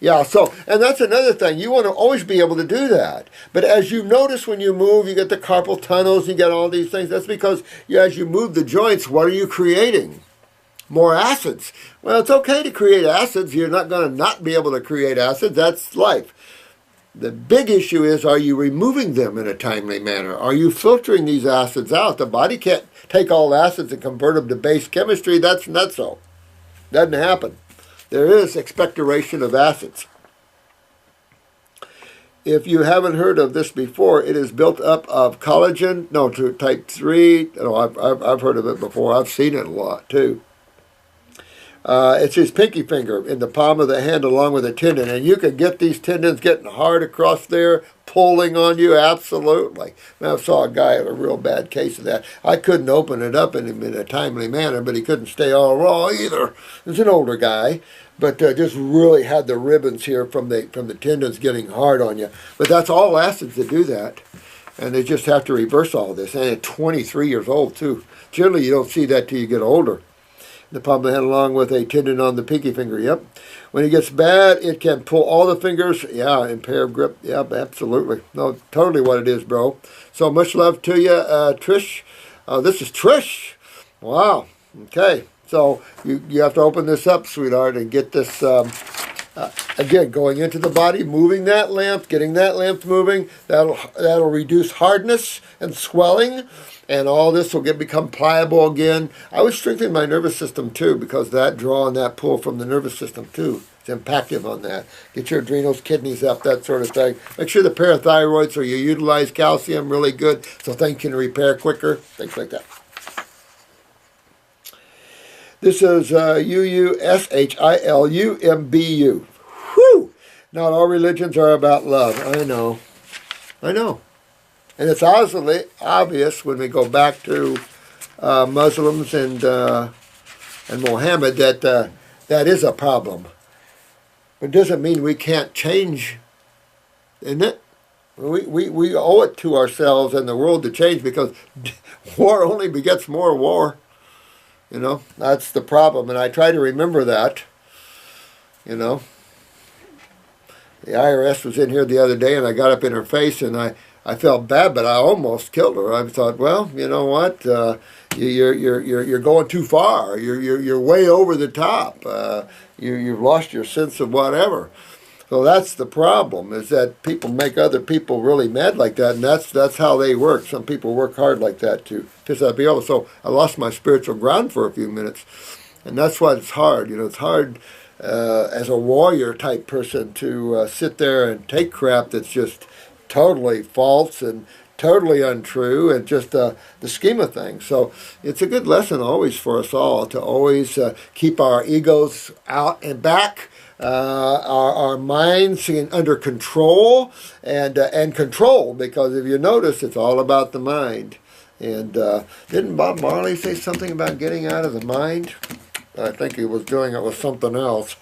Yeah, and that's another thing. You want to always be able to do that. But as you notice when you move, you get the carpal tunnels, you get all these things. That's because as you move the joints, what are you creating? More acids. Well, it's okay to create acids. You're not going to not be able to create acids. That's life. The big issue is, are you removing them in a timely manner? Are you filtering these acids out? The body can't take all acids and convert them to base chemistry. That's not so. Doesn't happen. There is expectoration of acids. If you haven't heard of this before, it is built up of collagen. No, to type 3. No, I've heard of it before. I've seen it a lot too. It's his pinky finger in the palm of the hand along with a tendon. And you can get these tendons getting hard across there, pulling on you, absolutely. I saw a guy have a real bad case of that. I couldn't open it up in a timely manner, but he couldn't stay all raw either. He's an older guy, but just really had the ribbons here from the tendons getting hard on you. But that's all acids that do that. And they just have to reverse all this. And at 23 years old, too. Generally, you don't see that till you get older. The palm of the hand along with a tendon on the pinky finger. Yep. When it gets bad, it can pull all the fingers. Yeah, impair grip. Yep, absolutely. No, totally what it is, bro. So much love to you, Trish. This is Trish. Wow. Okay. So you have to open this up, sweetheart, and get this, again, going into the body, moving that lymph, getting that lymph moving. That'll reduce hardness and swelling. And all this will become pliable again. I was strengthening my nervous system too, because that draw and that pull from the nervous system too. It's impactful on that. Get your adrenals, kidneys up, that sort of thing. Make sure the parathyroid, so you utilize calcium really good so things can repair quicker, things like that. This is UUSHILUMBU. Whew! Not all religions are about love. I know. And it's obvious when we go back to Muslims and Mohammed that that is a problem. But it doesn't mean we can't change, isn't it? We owe it to ourselves and the world to change, because war only begets more war. You know, that's the problem. And I try to remember that, you know. The IRS was in here the other day, and I got up in her face, and I felt bad, but I almost killed her. I thought, well, you know what? You're going too far. You're way over the top. You've lost your sense of whatever. So that's the problem, is that people make other people really mad like that, and that's how they work. Some people work hard like that to piss other people off. So I lost my spiritual ground for a few minutes, and that's why it's hard. You know, it's hard as a warrior type person to sit there and take crap that's just totally false and totally untrue, and just the scheme of things. So it's a good lesson always for us all to always keep our egos out and back, our minds under control and control, because if you notice, it's all about the mind. And didn't Bob Marley say something about getting out of the mind? I think he was doing it with something else.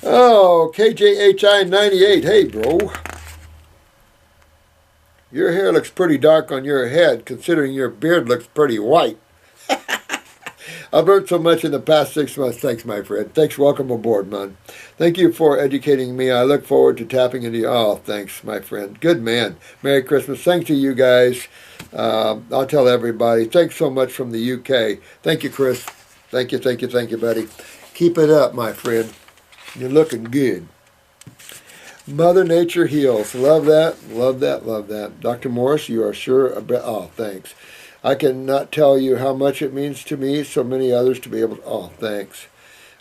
Oh, KJHI 98. Hey, bro. Your hair looks pretty dark on your head, considering your beard looks pretty white. I've learned so much in the past 6 months. Thanks, my friend. Thanks. Welcome aboard, man. Thank you for educating me. I look forward to tapping into you. Oh, thanks, my friend. Good man. Merry Christmas. Thanks to you guys. I'll tell everybody. Thanks so much from the UK. Thank you, Chris. Thank you, buddy. Keep it up, my friend. You're looking good. Mother Nature heals. Love that. Dr. Morris, you are sure about... Oh, thanks. I cannot tell you how much it means to me, so many others to be able to... Oh, thanks.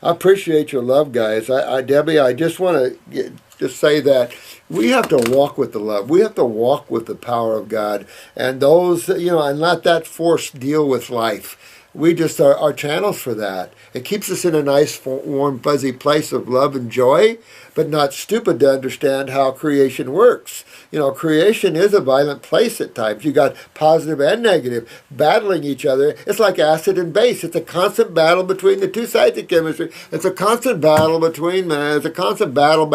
I appreciate your love, guys. Debbie, I just want to just say that we have to walk with the love. We have to walk with the power of God. And those, and let that force deal with life. We just are channels for that. It keeps us in a nice, warm, fuzzy place of love and joy, but not stupid to understand how creation works. Creation is a violent place at times. You got positive and negative battling each other. It's like acid and base. It's a constant battle between the two sides of chemistry. It's a constant battle between man. It's a constant battle.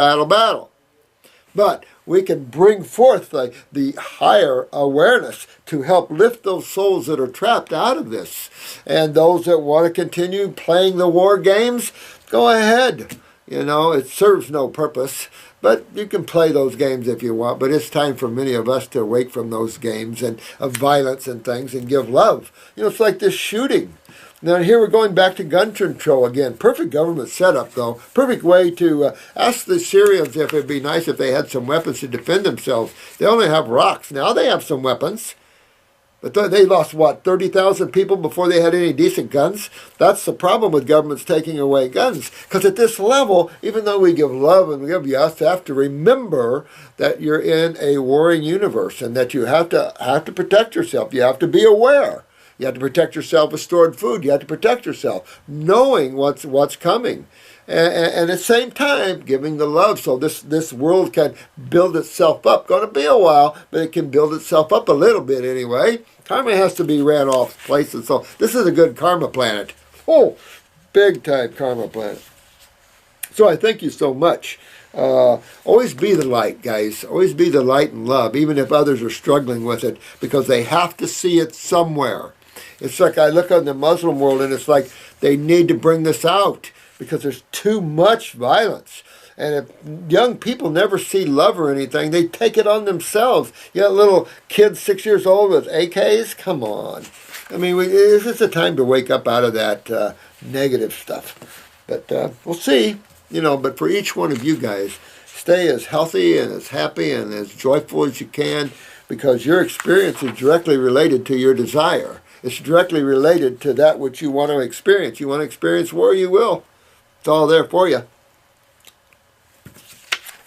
But we can bring forth the higher awareness to help lift those souls that are trapped out of this. And those that want to continue playing the war games, go ahead. It serves no purpose. But you can play those games if you want. But it's time for many of us to awake from those games and of violence and things and give love. It's like this shooting. Now here we're going back to gun control again. Perfect government setup, though. Perfect way to ask the Syrians if it'd be nice if they had some weapons to defend themselves. They only have rocks. Now they have some weapons. But they lost, 30,000 people before they had any decent guns? That's the problem with governments taking away guns. Because at this level, even though we give love and we give yes, you have to remember that you're in a warring universe and that you have to protect yourself. You have to be aware. You have to protect yourself with stored food. You have to protect yourself, knowing what's coming. And at the same time, giving the love so this world can build itself up. Going to be a while, but it can build itself up a little bit anyway. Karma has to be ran off places. So this is a good karma planet. Oh, big time karma planet. So I thank you so much. Always be the light, guys. Always be the light and love, even if others are struggling with it, because they have to see it somewhere. It's like I look on the Muslim world, and it's like they need to bring this out because there's too much violence. And if young people never see love or anything, they take it on themselves. You got little kids 6 years old with AKs? Come on. I mean, it's just a time to wake up out of that negative stuff. But we'll see. But for each one of you guys, stay as healthy and as happy and as joyful as you can, because your experience is directly related to your desire. It's directly related to that which you want to experience. You want to experience war, you will. It's all there for you.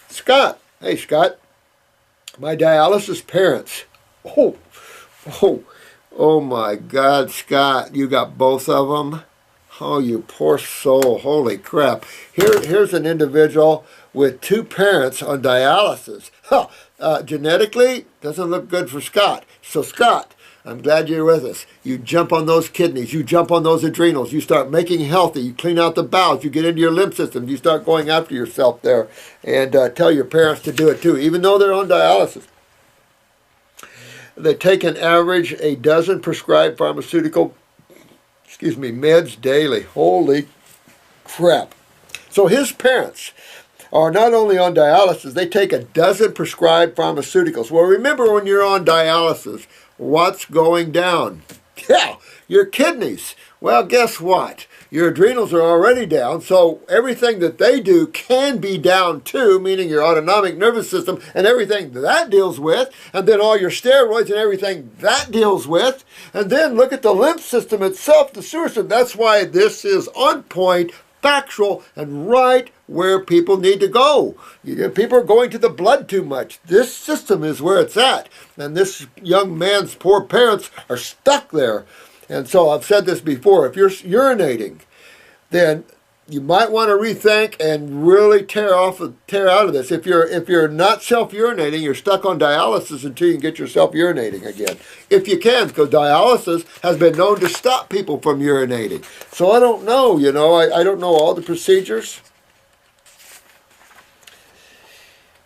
Scott. Hey, Scott. My dialysis parents. Oh my God, Scott. You got both of them? Oh, you poor soul. Holy crap. Here's an individual with 2 parents on dialysis. Genetically, doesn't look good for Scott. So, Scott, I'm glad you're with us. You jump on those kidneys. You jump on those adrenals. You start making healthy. You clean out the bowels. You get into your lymph system. You start going after yourself there. And tell your parents to do it too, even though they're on dialysis. They take an average a dozen prescribed pharmaceutical meds daily. Holy crap. So his parents are not only on dialysis, they take a dozen prescribed pharmaceuticals. Well, remember when you're on dialysis, what's going down? Yeah, your kidneys. Well, guess what? Your adrenals are already down, so everything that they do can be down too, meaning your autonomic nervous system and everything that deals with, and then all your steroids and everything that deals with, and then look at the lymph system itself, the sewer system. That's why this is on point, factual, and right where people need to go. People are going to the blood too much. This system is where it's at, and this young man's poor parents are stuck there. And so I've said this before, if you're urinating, then you might want to rethink and really tear out of this. If you're not self-urinating, you're stuck on dialysis until you can get yourself urinating again. If you can, because dialysis has been known to stop people from urinating. So I don't know, I don't know all the procedures.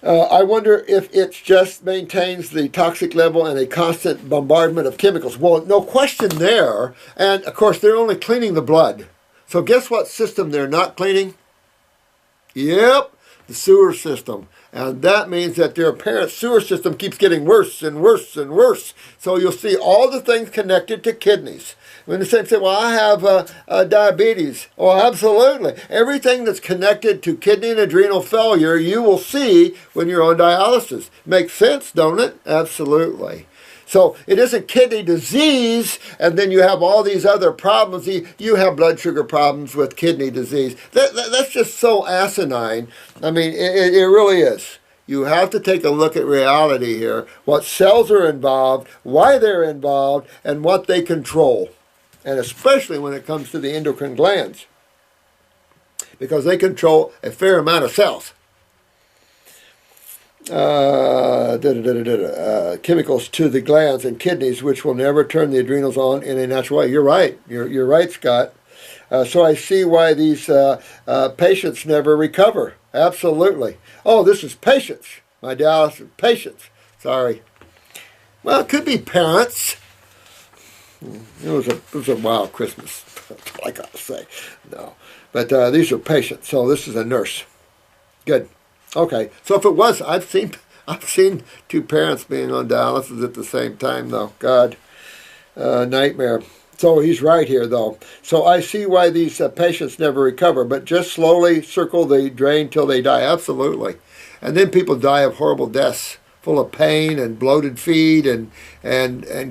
I wonder if it just maintains the toxic level and a constant bombardment of chemicals. Well, no question there. And, of course, they're only cleaning the blood. So guess what system they're not cleaning? Yep, the sewer system. And that means that their parent sewer system keeps getting worse and worse and worse. So you'll see all the things connected to kidneys. When the same say, well, I have diabetes. Oh, absolutely. Everything that's connected to kidney and adrenal failure, you will see when you're on dialysis. Makes sense, don't it? Absolutely. So it isn't kidney disease, and then you have all these other problems. You have blood sugar problems with kidney disease. That's just so asinine. I mean, it really is. You have to take a look at reality here. What cells are involved, why they're involved, and what they control. And especially when it comes to the endocrine glands, because they control a fair amount of cells. Chemicals to the glands and kidneys, which will never turn the adrenals on in a natural way. You're right. You're right, Scott. So I see why these patients never recover. Absolutely. Oh, this is patients. My dialysis patients. Sorry. Well, it could be parents. It was a wild Christmas. That's all I got to say. No. But these are patients. So this is a nurse. Good. Okay, so if it was, I've seen 2 parents being on dialysis at the same time, though. God, nightmare. So he's right here, though. So I see why these patients never recover, but just slowly circle the drain till they die. Absolutely. And then people die of horrible deaths, full of pain and bloated feet and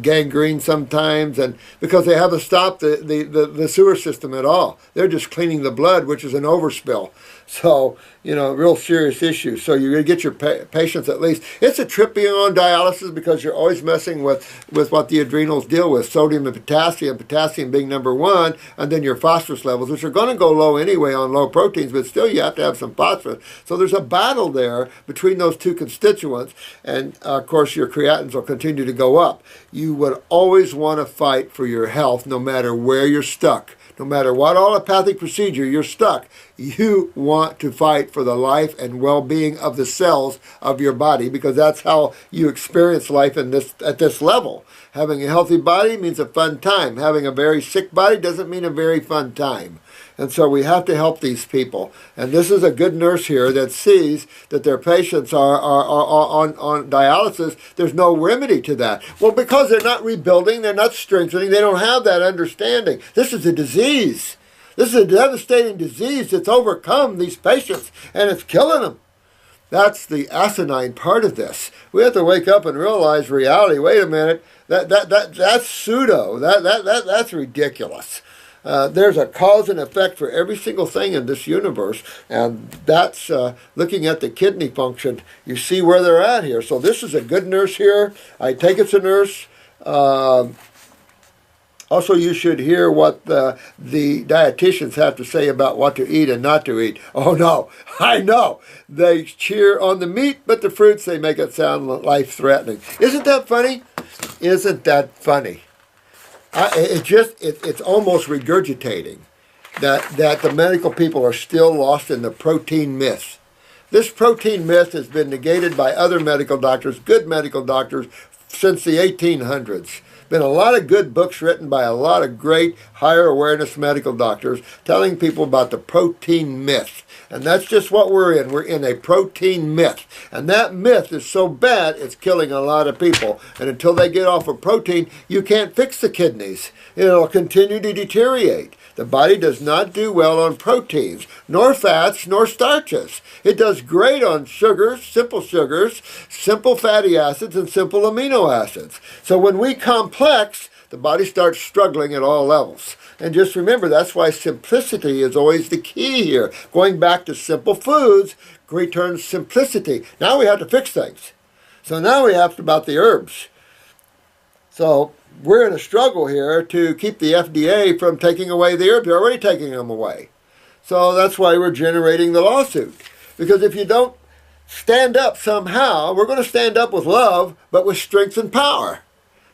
gangrene sometimes, and because they haven't stopped the sewer system at all. They're just cleaning the blood, which is an overspill. So, real serious issue. So you're going to get your patients at least. It's a trip being on dialysis because you're always messing with what the adrenals deal with, sodium and potassium being number 1, and then your phosphorus levels, which are going to go low anyway on low proteins, but still you have to have some phosphorus. So there's a battle there between those 2 constituents, and of course your creatines will continue to go up. You would always want to fight for your health no matter where you're stuck. No matter what allopathic procedure you're stuck, you want to fight for the life and well-being of the cells of your body, because that's how you experience life at this level. Having a healthy body means a fun time. Having a very sick body doesn't mean a very fun time. And so we have to help these people. And this is a good nurse here that sees that their patients are on dialysis. There's no remedy to that. Well, because they're not rebuilding, they're not strengthening, they don't have that understanding. This is a disease. This is a devastating disease that's overcome these patients, and it's killing them. That's the asinine part of this. We have to wake up and realize reality. Wait a minute, that's pseudo. That's ridiculous. There's a cause and effect for every single thing in this universe, and that's looking at the kidney function. You see where they're at here. So this is a good nurse here. I take it's a nurse. Also, you should hear what the dietitians have to say about what to eat and not to eat. Oh, no, I know. They cheer on the meat, but the fruits, they make it sound life-threatening. Isn't that funny? Isn't that funny? It's almost regurgitating that the medical people are still lost in the protein myth. This protein myth has been negated by other medical doctors, good medical doctors, since the 1800s. Been a lot of good books written by a lot of great higher awareness medical doctors telling people about the protein myth. And that's just what we're in. We're in a protein myth. And that myth is so bad, it's killing a lot of people. And until they get off of protein, you can't fix the kidneys. It'll continue to deteriorate. The body does not do well on proteins, nor fats, nor starches. It does great on sugars, simple fatty acids, and simple amino acids. So when we complex, the body starts struggling at all levels. And just remember, that's why simplicity is always the key here. Going back to simple foods returns simplicity. Now we have to fix things. So now we have to about the herbs. So we're in a struggle here to keep the FDA from taking away the herbs. They're already taking them away. So that's why we're generating the lawsuit. Because if you don't stand up somehow, we're going to stand up with love, but with strength and power.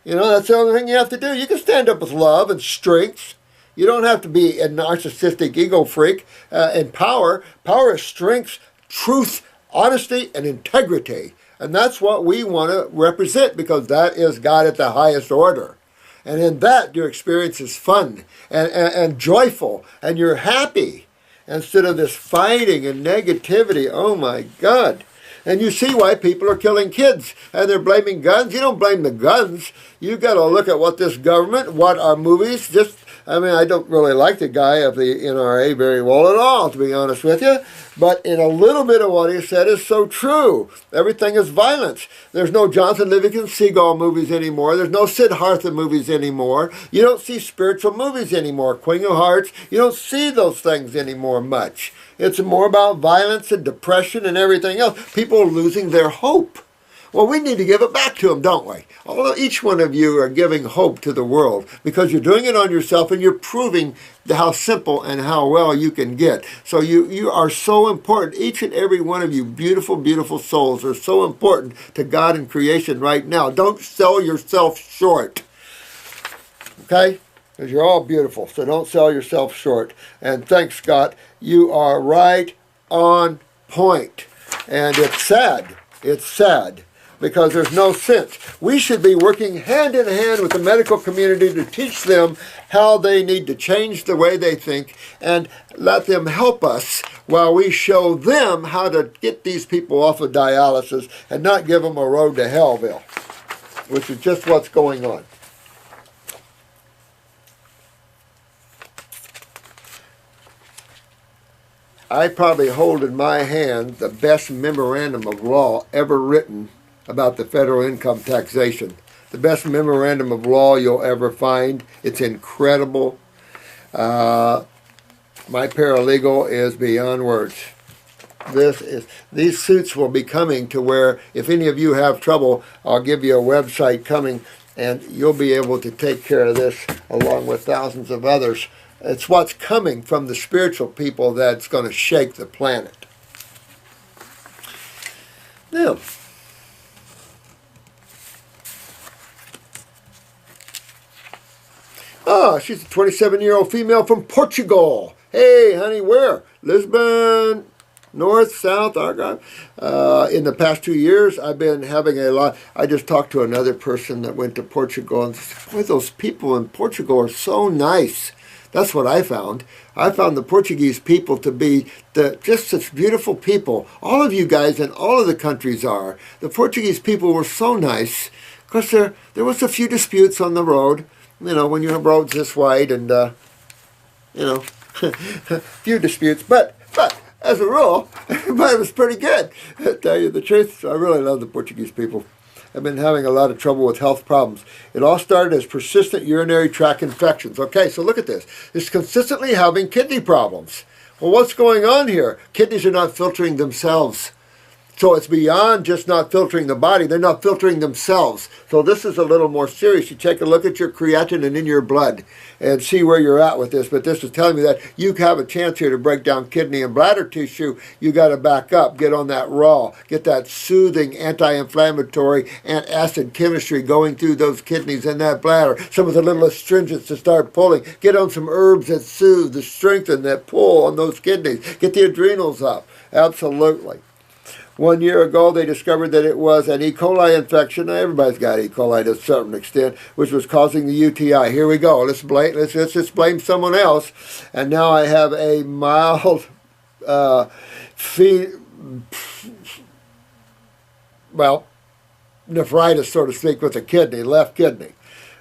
You know, that's the only thing you have to do. You can stand up with love and strength. You don't have to be a narcissistic ego freak and power. Power is strength, truth, honesty, and integrity. And that's what we want to represent, because that is God at the highest order. And in that, your experience is fun and joyful, and you're happy instead of this fighting and negativity. Oh my God. And you see why people are killing kids, and they're blaming guns. You don't blame the guns. You got to look at what this government, what our movies, I don't really like the guy of the NRA very well at all, to be honest with you. But in a little bit of what he said is so true. Everything is violence. There's no Jonathan Livingston Seagull movies anymore. There's no Siddhartha movies anymore. You don't see spiritual movies anymore. Queen of Hearts, you don't see those things anymore much. It's more about violence and depression and everything else. People are losing their hope. Well, we need to give it back to them, don't we? Each one of you are giving hope to the world, because you're doing it on yourself, and you're proving how simple and how well you can get. So you are so important. Each and every one of you, beautiful, beautiful souls, are so important to God and creation right now. Don't sell yourself short. Okay? Because you're all beautiful, so don't sell yourself short. And thanks, Scott. You are right on point. And it's sad. It's sad. Because there's no sense. We should be working hand in hand with the medical community to teach them how they need to change the way they think, and let them help us while we show them how to get these people off of dialysis and not give them a road to Hellville, which is just what's going on. I probably hold in my hand the best memorandum of law ever written about the federal income taxation. The best memorandum of law you'll ever find. It's incredible. My paralegal is beyond words. These suits will be coming to where, if any of you have trouble, I'll give you a website coming, and you'll be able to take care of this along with thousands of others. It's what's coming from the spiritual people that's going to shake the planet. Now, she's a 27-year-old female from Portugal. Hey, honey, where? Lisbon, north, south, Argyle. In the past 2 years, I've been having a lot. I just talked to another person that went to Portugal, and said, boy, those people in Portugal are so nice. That's what I found. I found the Portuguese people to be just such beautiful people. All of you guys in all of the countries are. The Portuguese people were so nice. Of course, there was a few disputes on the road. You know, when you have roads this wide, and, few disputes. But as a rule, everybody was pretty good, to tell you the truth. So I really love the Portuguese people. have been having a lot of trouble with health problems. It all started as persistent urinary tract infections. Okay, so look at this. It's consistently having kidney problems. Well, what's going on here? Kidneys are not filtering themselves. So it's beyond just not filtering the body. They're not filtering themselves. So this is a little more serious. You take a look at your creatinine in your blood and see where you're at with this. But this is telling me that you have a chance here to break down kidney and bladder tissue. You got to back up, get on that raw, get that soothing anti-inflammatory antacid chemistry going through those kidneys and that bladder. Some of the little astringents to start pulling. Get on some herbs that soothe, that strengthen, that pull on those kidneys. Get the adrenals up. Absolutely. 1 year ago, they discovered that it was an E. coli infection. Now, everybody's got E. coli to a certain extent, which was causing the UTI. Here we go. Let's just blame someone else. And now I have a mild nephritis, so to speak, with the kidney, left kidney.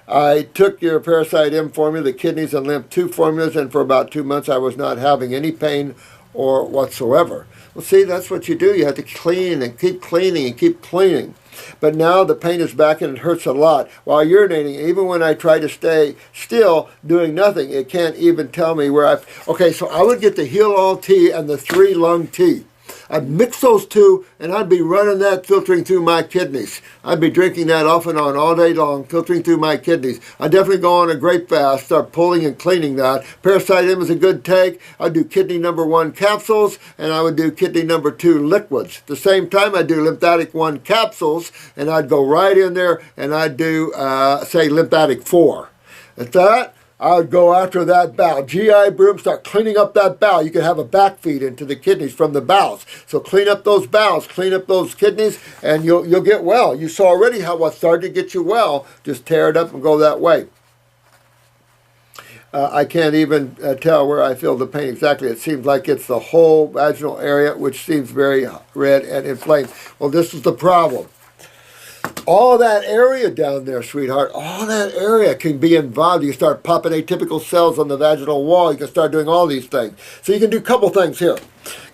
I took your Parasite M formula, the kidneys and lymph 2 formulas, and for about 2 months I was not having any pain or whatsoever. Well, see, that's what you do. You have to clean and keep cleaning and keep cleaning. But now the pain is back and it hurts a lot. While urinating, even when I try to stay still, doing nothing, it can't even tell me where I've... Okay, so I would get the Heal All tea and the 3-lung tea. I'd mix those two, and I'd be running that, filtering through my kidneys. I'd be drinking that off and on all day long, filtering through my kidneys. I'd definitely go on a great fast, start pulling and cleaning that. Parasite M is a good take. I'd do kidney number 1 capsules, and I would do kidney number 2 liquids. At the same time, I'd do lymphatic 1 capsules, and I'd go right in there, and I'd do, say, lymphatic 4. At that, I would go after that bowel. GI broom, start cleaning up that bowel. You can have a back feed into the kidneys from the bowels. So clean up those bowels, clean up those kidneys, and you'll get well. You saw already how what started to get you well. Just tear it up and go that way. I can't even tell where I feel the pain exactly. It seems like it's the whole vaginal area, which seems very red and inflamed. Well, this is the problem. All that area down there, sweetheart, all that area can be involved. You start popping atypical cells on the vaginal wall. You can start doing all these things. So you can do a couple things here.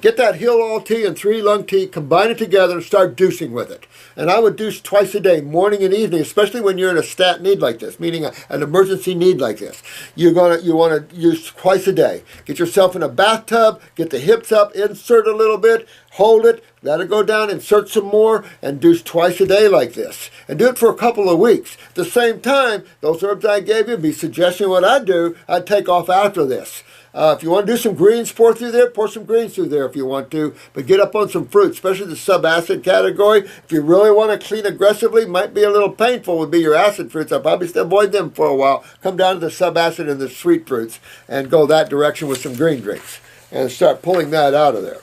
Get that Heal All tea and 3-lung tea, combine it together and start dosing with it. And I would dose twice a day, morning and evening, especially when you're in a stat need like this, meaning an emergency need like this. You want to use twice a day. Get yourself in a bathtub, get the hips up, insert a little bit, hold it, let it go down, insert some more, and dose twice a day like this. And do it for a couple of weeks. At the same time, those herbs I gave you, be suggesting what I'd do, I'd take off after this. If you want to do some greens, pour some greens through there if you want to. But get up on some fruit, especially the subacid category. If you really want to clean aggressively, might be a little painful, would be your acid fruits. I'll probably still avoid them for a while. Come down to the subacid and the sweet fruits and go that direction with some green drinks. And start pulling that out of there.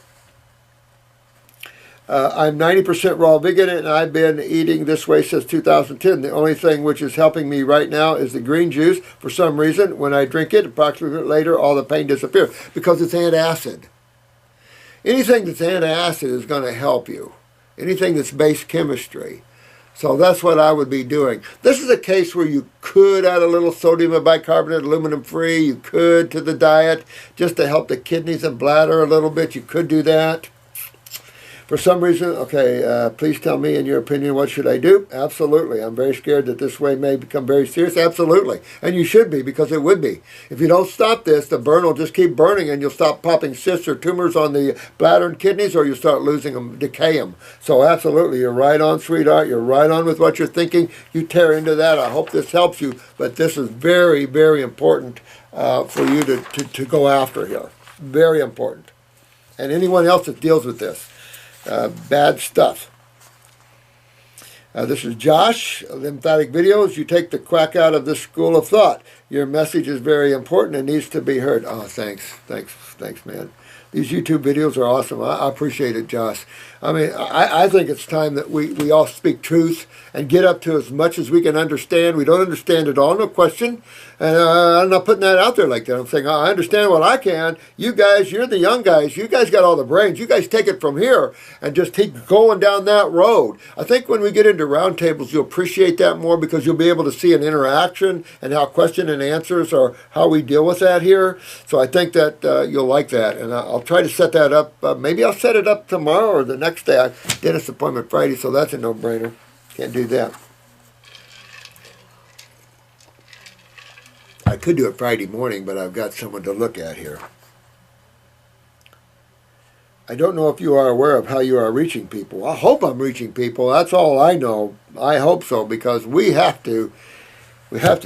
I'm 90% raw vegan, and I've been eating this way since 2010. The only thing which is helping me right now is the green juice. For some reason, when I drink it, approximately a minute later, all the pain disappears because it's antacid. Anything that's antacid is going to help you. Anything that's base chemistry. So that's what I would be doing. This is a case where you could add a little sodium bicarbonate, aluminum-free. You could to the diet just to help the kidneys and bladder a little bit. You could do that. For some reason, okay, please tell me, in your opinion, what should I do? Absolutely. I'm very scared that this way may become very serious. Absolutely. And you should be, because it would be. If you don't stop this, the burn will just keep burning, and you'll stop popping cysts or tumors on the bladder and kidneys, or you'll start losing them, decay them. So absolutely, you're right on, sweetheart. You're right on with what you're thinking. You tear into that. I hope this helps you, but this is very, very important for you to go after here. Very important. And anyone else that deals with this. Bad stuff. This is Josh, Lymphatic Videos. You take the quack out of this school of thought. Your message is very important and needs to be heard. Oh, thanks, man. These YouTube videos are awesome. I appreciate it, Josh. I mean, I think it's time that we all speak truth and get up to as much as we can understand. We don't understand it all, no question. And I'm not putting that out there like that. I'm saying, I understand what I can. You guys, you're the young guys. You guys got all the brains. You guys take it from here and just keep going down that road. I think when we get into roundtables, you'll appreciate that more because you'll be able to see an interaction and how question and answers or how we deal with that here. So I think that you'll like that. And I'll try to set that up. Maybe I'll set it up tomorrow or the next day. Dentist appointment Friday, so that's a no-brainer. Can't do that. I could do it Friday morning, but I've got someone to look at here. I don't know if you are aware of how you are reaching people. I hope I'm reaching people. That's all I know. I hope so, because we have to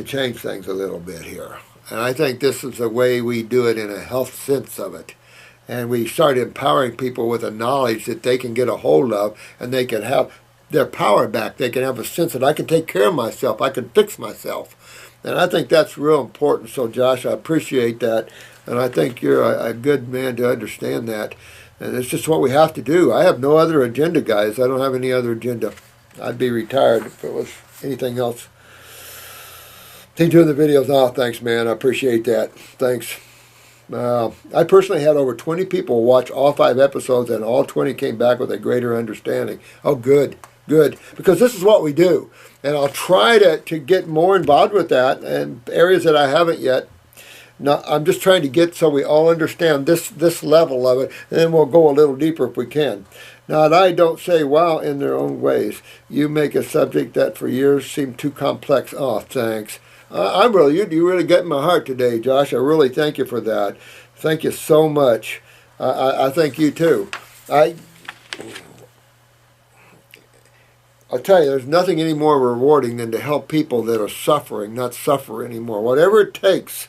change things a little bit here. And I think this is the way we do it in a health sense of it. And we start empowering people with a knowledge that they can get a hold of, and they can have their power back. They can have a sense that I can take care of myself. I can fix myself. And I think that's real important. So, Josh, I appreciate that. And I think you're a good man to understand that. And it's just what we have to do. I have no other agenda, guys. I don't have any other agenda. I'd be retired if it was anything else. Keep doing the videos. Oh, thanks, man. I appreciate that. Thanks. I personally had over 20 people watch all 5 episodes, and all 20 came back with a greater understanding. Oh, good, good. Because this is what we do. And I'll try to get more involved with that in areas that I haven't yet. No, I'm just trying to get so we all understand this level of it, and then we'll go a little deeper if we can. Now, I don't say, wow, in their own ways. You make a subject that for years seemed too complex. Oh, thanks. You really get in my heart today, Josh. I really thank you for that. Thank you so much. I thank you too. I'll tell you, there's nothing any more rewarding than to help people that are suffering not suffer anymore. Whatever it takes.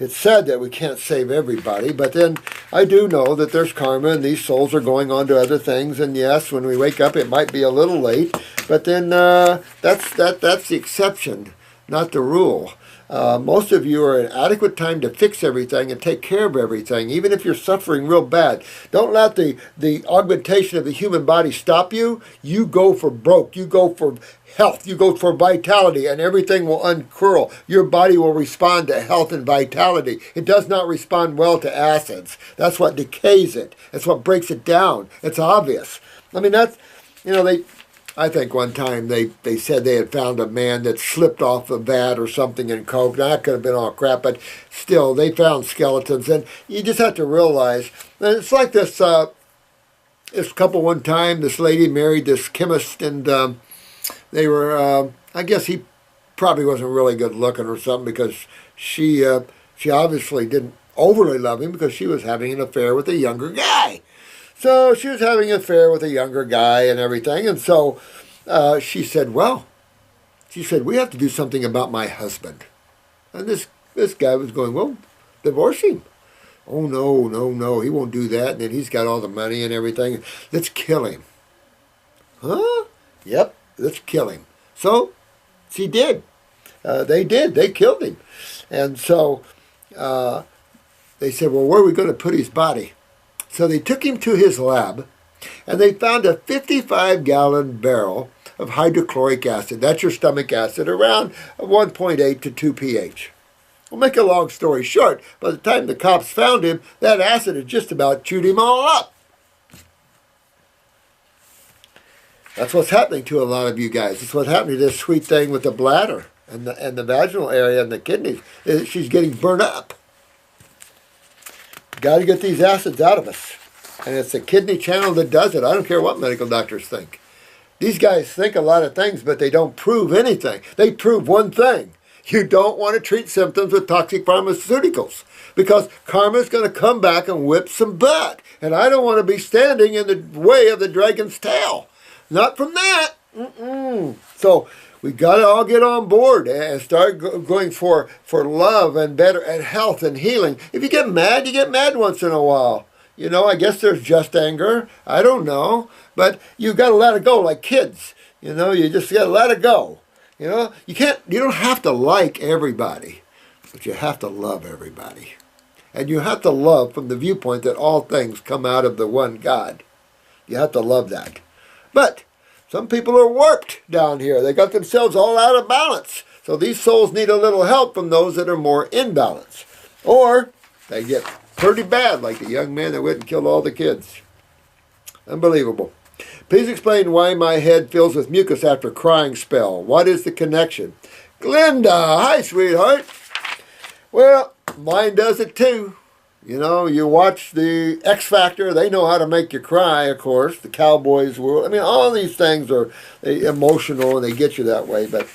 It's sad that we can't save everybody, but then I do know that there's karma and these souls are going on to other things. And yes, when we wake up, it might be a little late, but then that's the exception, not the rule. Most of you are in adequate time to fix everything and take care of everything, even if you're suffering real bad. Don't let the augmentation of the human body stop you. You go for broke. You go for health. You go for vitality, and everything will uncurl. Your body will respond to health and vitality. It does not respond well to acids. That's what decays it. That's what breaks it down. It's obvious. I mean, I think one time they said they had found a man that slipped off a vat or something in coke. Now, that could have been all crap, but still, they found skeletons. And you just have to realize, and it's like this couple one time, this lady married this chemist, and they were, I guess he probably wasn't really good looking or something, because she obviously didn't overly love him because she was having an affair with a younger guy. So she was having an affair with a younger guy and everything. And so she said, we have to do something about my husband. And this guy was going, well, divorce him. Oh, no, he won't do that. And then he's got all the money and everything. Let's kill him. Huh? Yep, let's kill him. So she did. They did. They killed him. And so they said, well, where are we going to put his body? So they took him to his lab, and they found a 55-gallon barrel of hydrochloric acid. That's your stomach acid, around 1.8 to 2 pH. We'll make a long story short. By the time the cops found him, that acid had just about chewed him all up. That's what's happening to a lot of you guys. It's what's happening to this sweet thing with the bladder and the vaginal area and the kidneys. She's getting burnt up. Got to get these acids out of us. And it's the kidney channel that does it. I don't care what medical doctors think. These guys think a lot of things, but they don't prove anything. They prove one thing. You don't want to treat symptoms with toxic pharmaceuticals, because karma is going to come back and whip some butt. And I don't want to be standing in the way of the dragon's tail. Not from that. So we got to all get on board and start going for love and better and health and healing. If you get mad once in a while. You know, I guess there's just anger. I don't know. But you got to let it go like kids. You know, you just got to let it go. You know, you don't have to like everybody, but you have to love everybody. And you have to love from the viewpoint that all things come out of the one God. You have to love that. But some people are warped down here. They got themselves all out of balance. So these souls need a little help from those that are more in balance. Or they get pretty bad, like the young man that went and killed all the kids. Unbelievable. Please explain why my head fills with mucus after crying spell. What is the connection? Glenda, hi, sweetheart. Well, mine does it too. You know, you watch the X Factor, they know how to make you cry, of course, the Cowboys world. I mean, all these things are emotional and they get you that way. But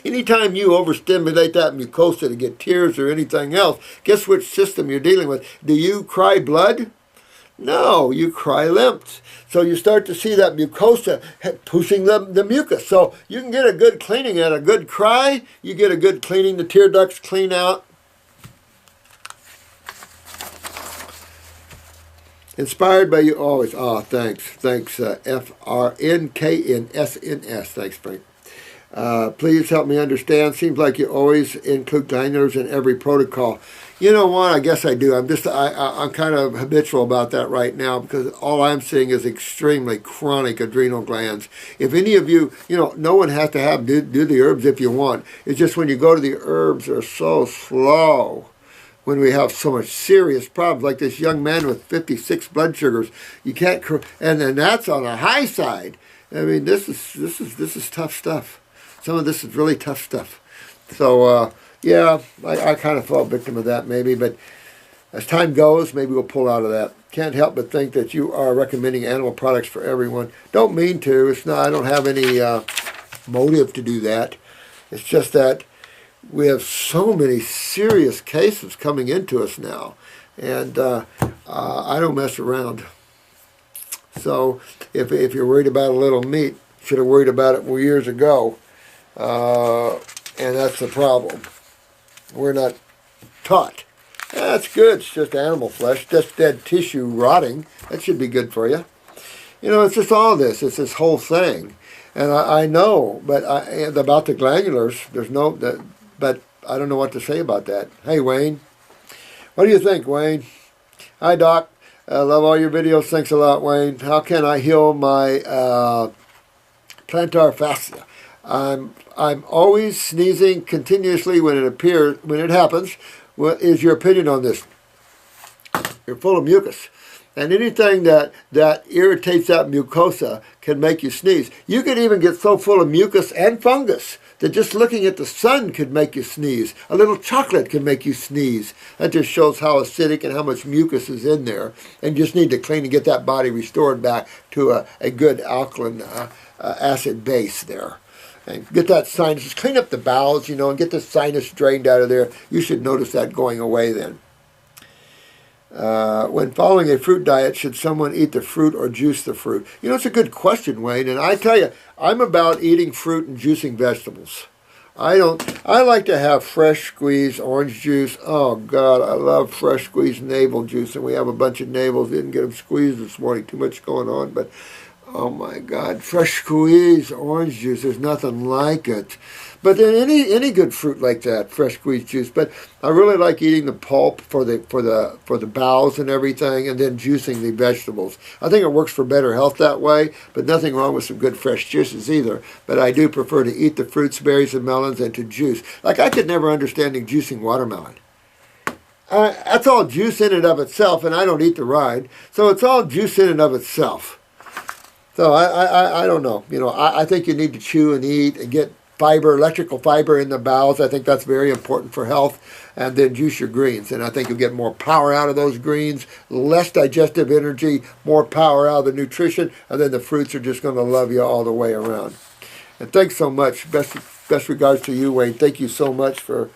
anytime you overstimulate that mucosa to get tears or anything else, guess which system you're dealing with? Do you cry blood? No, you cry lymph. So you start to see that mucosa pushing the mucus. So you can get a good cleaning and a good cry. You get a good cleaning, the tear ducts clean out. Inspired by you always. Oh, thanks. Thanks, FRNKNSNS. Thanks, Frank. Please help me understand. Seems like you always include glandulars in every protocol. You know what? I guess I do. I'm kind of habitual about that right now because all I'm seeing is extremely chronic adrenal glands. If any of you, no one has to do the herbs if you want. It's just when you go to the herbs, they're so slow. When we have so much serious problems, like this young man with 56 blood sugars, you can't, and then that's on the high side. I mean, this is tough stuff. Some of this is really tough stuff. So, yeah, I kind of fall victim of that maybe, but as time goes, maybe we'll pull out of that. Can't help but think that you are recommending animal products for everyone. Don't mean to. It's not. I don't have any motive to do that. It's just that we have so many serious cases coming into us now, and I don't mess around. So if you're worried about a little meat, should have worried about it years ago, and that's the problem. We're not taught. That's good. It's just animal flesh, just dead tissue rotting. That should be good for you. It's just all this. It's this whole thing, and I know, but about the glandulars, there's no that. But I don't know what to say about that. Hey, Wayne. What do you think, Wayne? Hi, Doc. I love all your videos. Thanks a lot, Wayne. How can I heal my plantar fascia? I'm always sneezing continuously when it happens. What is your opinion on this? You're full of mucus. And anything that irritates that mucosa can make you sneeze. You can even get so full of mucus and fungus that just looking at the sun could make you sneeze. A little chocolate can make you sneeze. That just shows how acidic and how much mucus is in there. And you just need to clean and get that body restored back to a good alkaline acid base there. And get that sinus, clean up the bowels, and get the sinus drained out of there. You should notice that going away then. When following a fruit diet, should someone eat the fruit or juice the fruit? It's a good question, Wayne. And I tell you, I'm about eating fruit and juicing vegetables. I like to have fresh squeezed orange juice. Oh, God, I love fresh squeezed navel juice. And we have a bunch of navels. Didn't get them squeezed this morning. Too much going on. But, oh, my God, fresh squeezed orange juice. There's nothing like it. But then any good fruit like that, fresh squeezed juice. But I really like eating the pulp for the bowels and everything, and then juicing the vegetables. I think it works for better health that way. But nothing wrong with some good fresh juices either. But I do prefer to eat the fruits, berries, and melons, and to juice. Like I could never understand juicing watermelon. That's all juice in and of itself, and I don't eat the rind, so it's all juice in and of itself. So I don't know. I think you need to chew and eat and get fiber, electrical fiber in the bowels. I think that's very important for health. And then juice your greens. And I think you'll get more power out of those greens, less digestive energy, more power out of the nutrition. And then the fruits are just going to love you all the way around. And thanks so much. Best regards to you, Wayne. Thank you so much for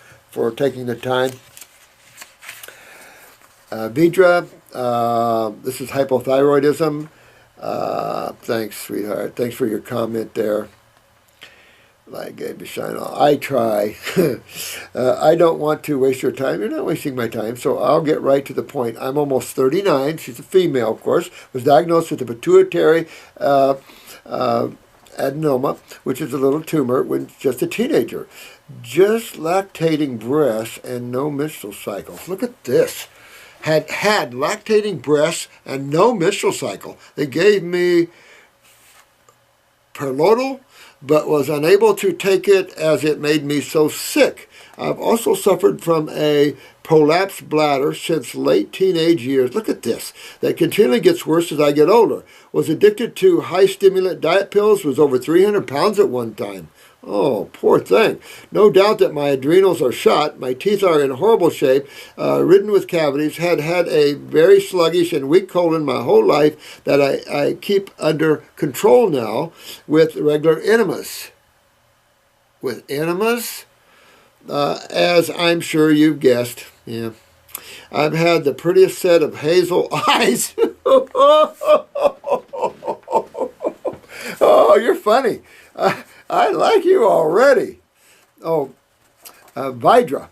taking the time. Vidra, this is hypothyroidism. Thanks, sweetheart. Thanks for your comment there. I gave to shine all. I try. I don't want to waste your time. You're not wasting my time, so I'll get right to the point. I'm almost 39. She's a female, of course. Was diagnosed with a pituitary adenoma, which is a little tumor, when just a teenager. Just lactating breasts and no menstrual cycles. Look at this. Had lactating breasts and no menstrual cycle. They gave me Perlodal, but was unable to take it as it made me so sick. I've also suffered from a prolapsed bladder since late teenage years. Look at this. That continually gets worse as I get older. Was addicted to high stimulant diet pills, was over 300 pounds at one time. Oh, poor thing. No doubt that my adrenals are shot. My teeth are in horrible shape, ridden with cavities, had a very sluggish and weak colon my whole life that I keep under control now with regular enemas. With enemas? As I'm sure you've guessed. Yeah. I've had the prettiest set of hazel eyes. Oh, you're funny. I like you already. Oh, Vidra.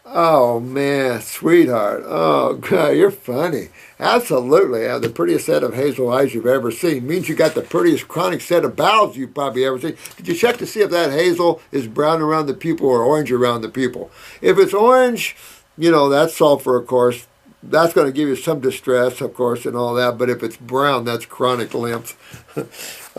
Oh, man, sweetheart. Oh, God, you're funny. Absolutely. I have the prettiest set of hazel eyes you've ever seen. Means you got the prettiest chronic set of bowels you've probably ever seen. Did you check to see if that hazel is brown around the pupil or orange around the pupil? If it's orange, you know, that's sulfur, of course. That's going to give you some distress, of course, and all that. But if it's brown, that's chronic lymph.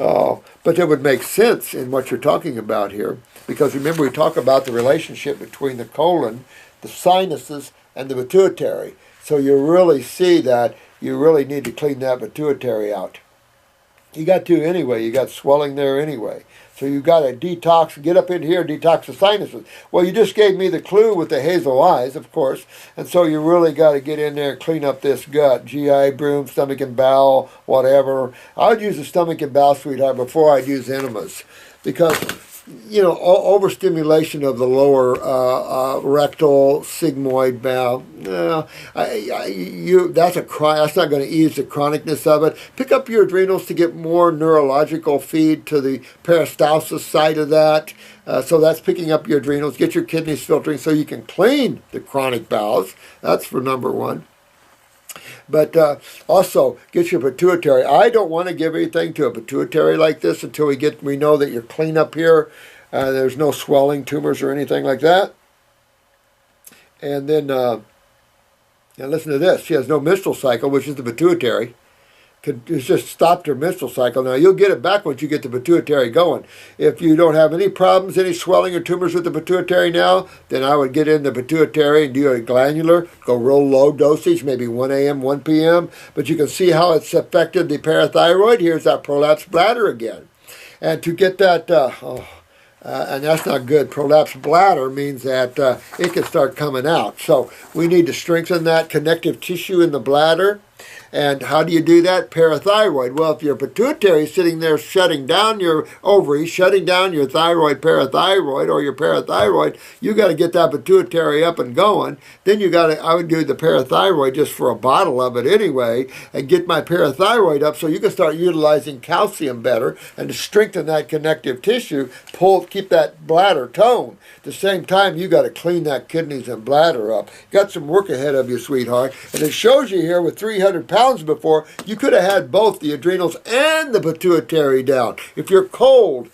Oh, but that would make sense in what you're talking about here. Because remember, we talk about the relationship between the colon, the sinuses, and the pituitary. So you really see that you really need to clean that pituitary out. You got to anyway. You got swelling there anyway. So you got to detox, get up in here, detox the sinuses. Well, you just gave me the clue with the hazel eyes, of course. And so you really got to get in there and clean up this gut. GI, broom, stomach and bowel, whatever. I would use the stomach and bowel, sweetheart, before I'd use enemas. Because, you know, overstimulation of the lower rectal sigmoid valve, that's not going to ease the chronicness of it. Pick up your adrenals to get more neurological feed to the peristalsis side of that. So that's picking up your adrenals. Get your kidneys filtering so you can clean the chronic bowels. That's for number one. But also, get your pituitary. I don't want to give anything to a pituitary like this until we know that you're clean up here. There's no swelling, tumors, or anything like that. And then, now listen to this. She has no menstrual cycle, which is the pituitary. It's just stopped her menstrual cycle. Now, you'll get it back once you get the pituitary going. If you don't have any problems, any swelling or tumors with the pituitary now, then I would get in the pituitary and do a glandular, go real low dosage, maybe 1 a.m., 1 p.m. But you can see how it's affected the parathyroid. Here's that prolapsed bladder again. And to get that, and that's not good. Prolapsed bladder means that it can start coming out. So we need to strengthen that connective tissue in the bladder. And how do you do that? Parathyroid. Well, if your pituitary is sitting there shutting down your ovaries, shutting down your thyroid, parathyroid, or your parathyroid, you got to get that pituitary up and going. Then I would do the parathyroid just for a bottle of it anyway, and get my parathyroid up so you can start utilizing calcium better and to strengthen that connective tissue, keep that bladder toned. At the same time, you got to clean that kidneys and bladder up. Got some work ahead of you, sweetheart. And it shows you here with 300 pounds before, you could have had both the adrenals and the pituitary down. If you're cold,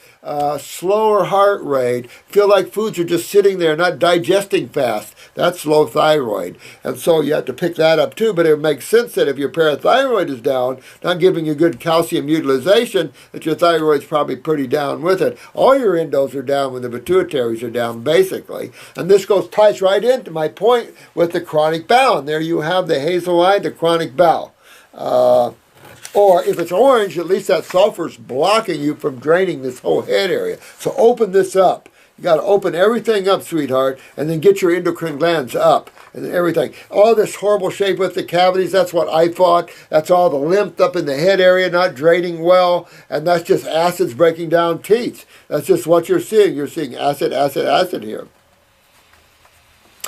slower heart rate, feel like foods are just sitting there, not digesting fast, that's low thyroid. And so you have to pick that up too, but it makes sense that if your parathyroid is down, not giving you good calcium utilization, that your thyroid's probably pretty down with it. All your endos are down when the pituitaries are down, basically. And this ties right into my point with the chronic bowel. And there you have the hazel eye, the chronic bowel. Or if it's orange, at least that sulfur's blocking you from draining this whole head area. So open this up. You got to open everything up, sweetheart, and then get your endocrine glands up and everything. All this horrible shape with the cavities, that's what I thought. That's all the lymph up in the head area not draining well, and that's just acids breaking down teeth. That's just what you're seeing. You're seeing acid, acid, acid here.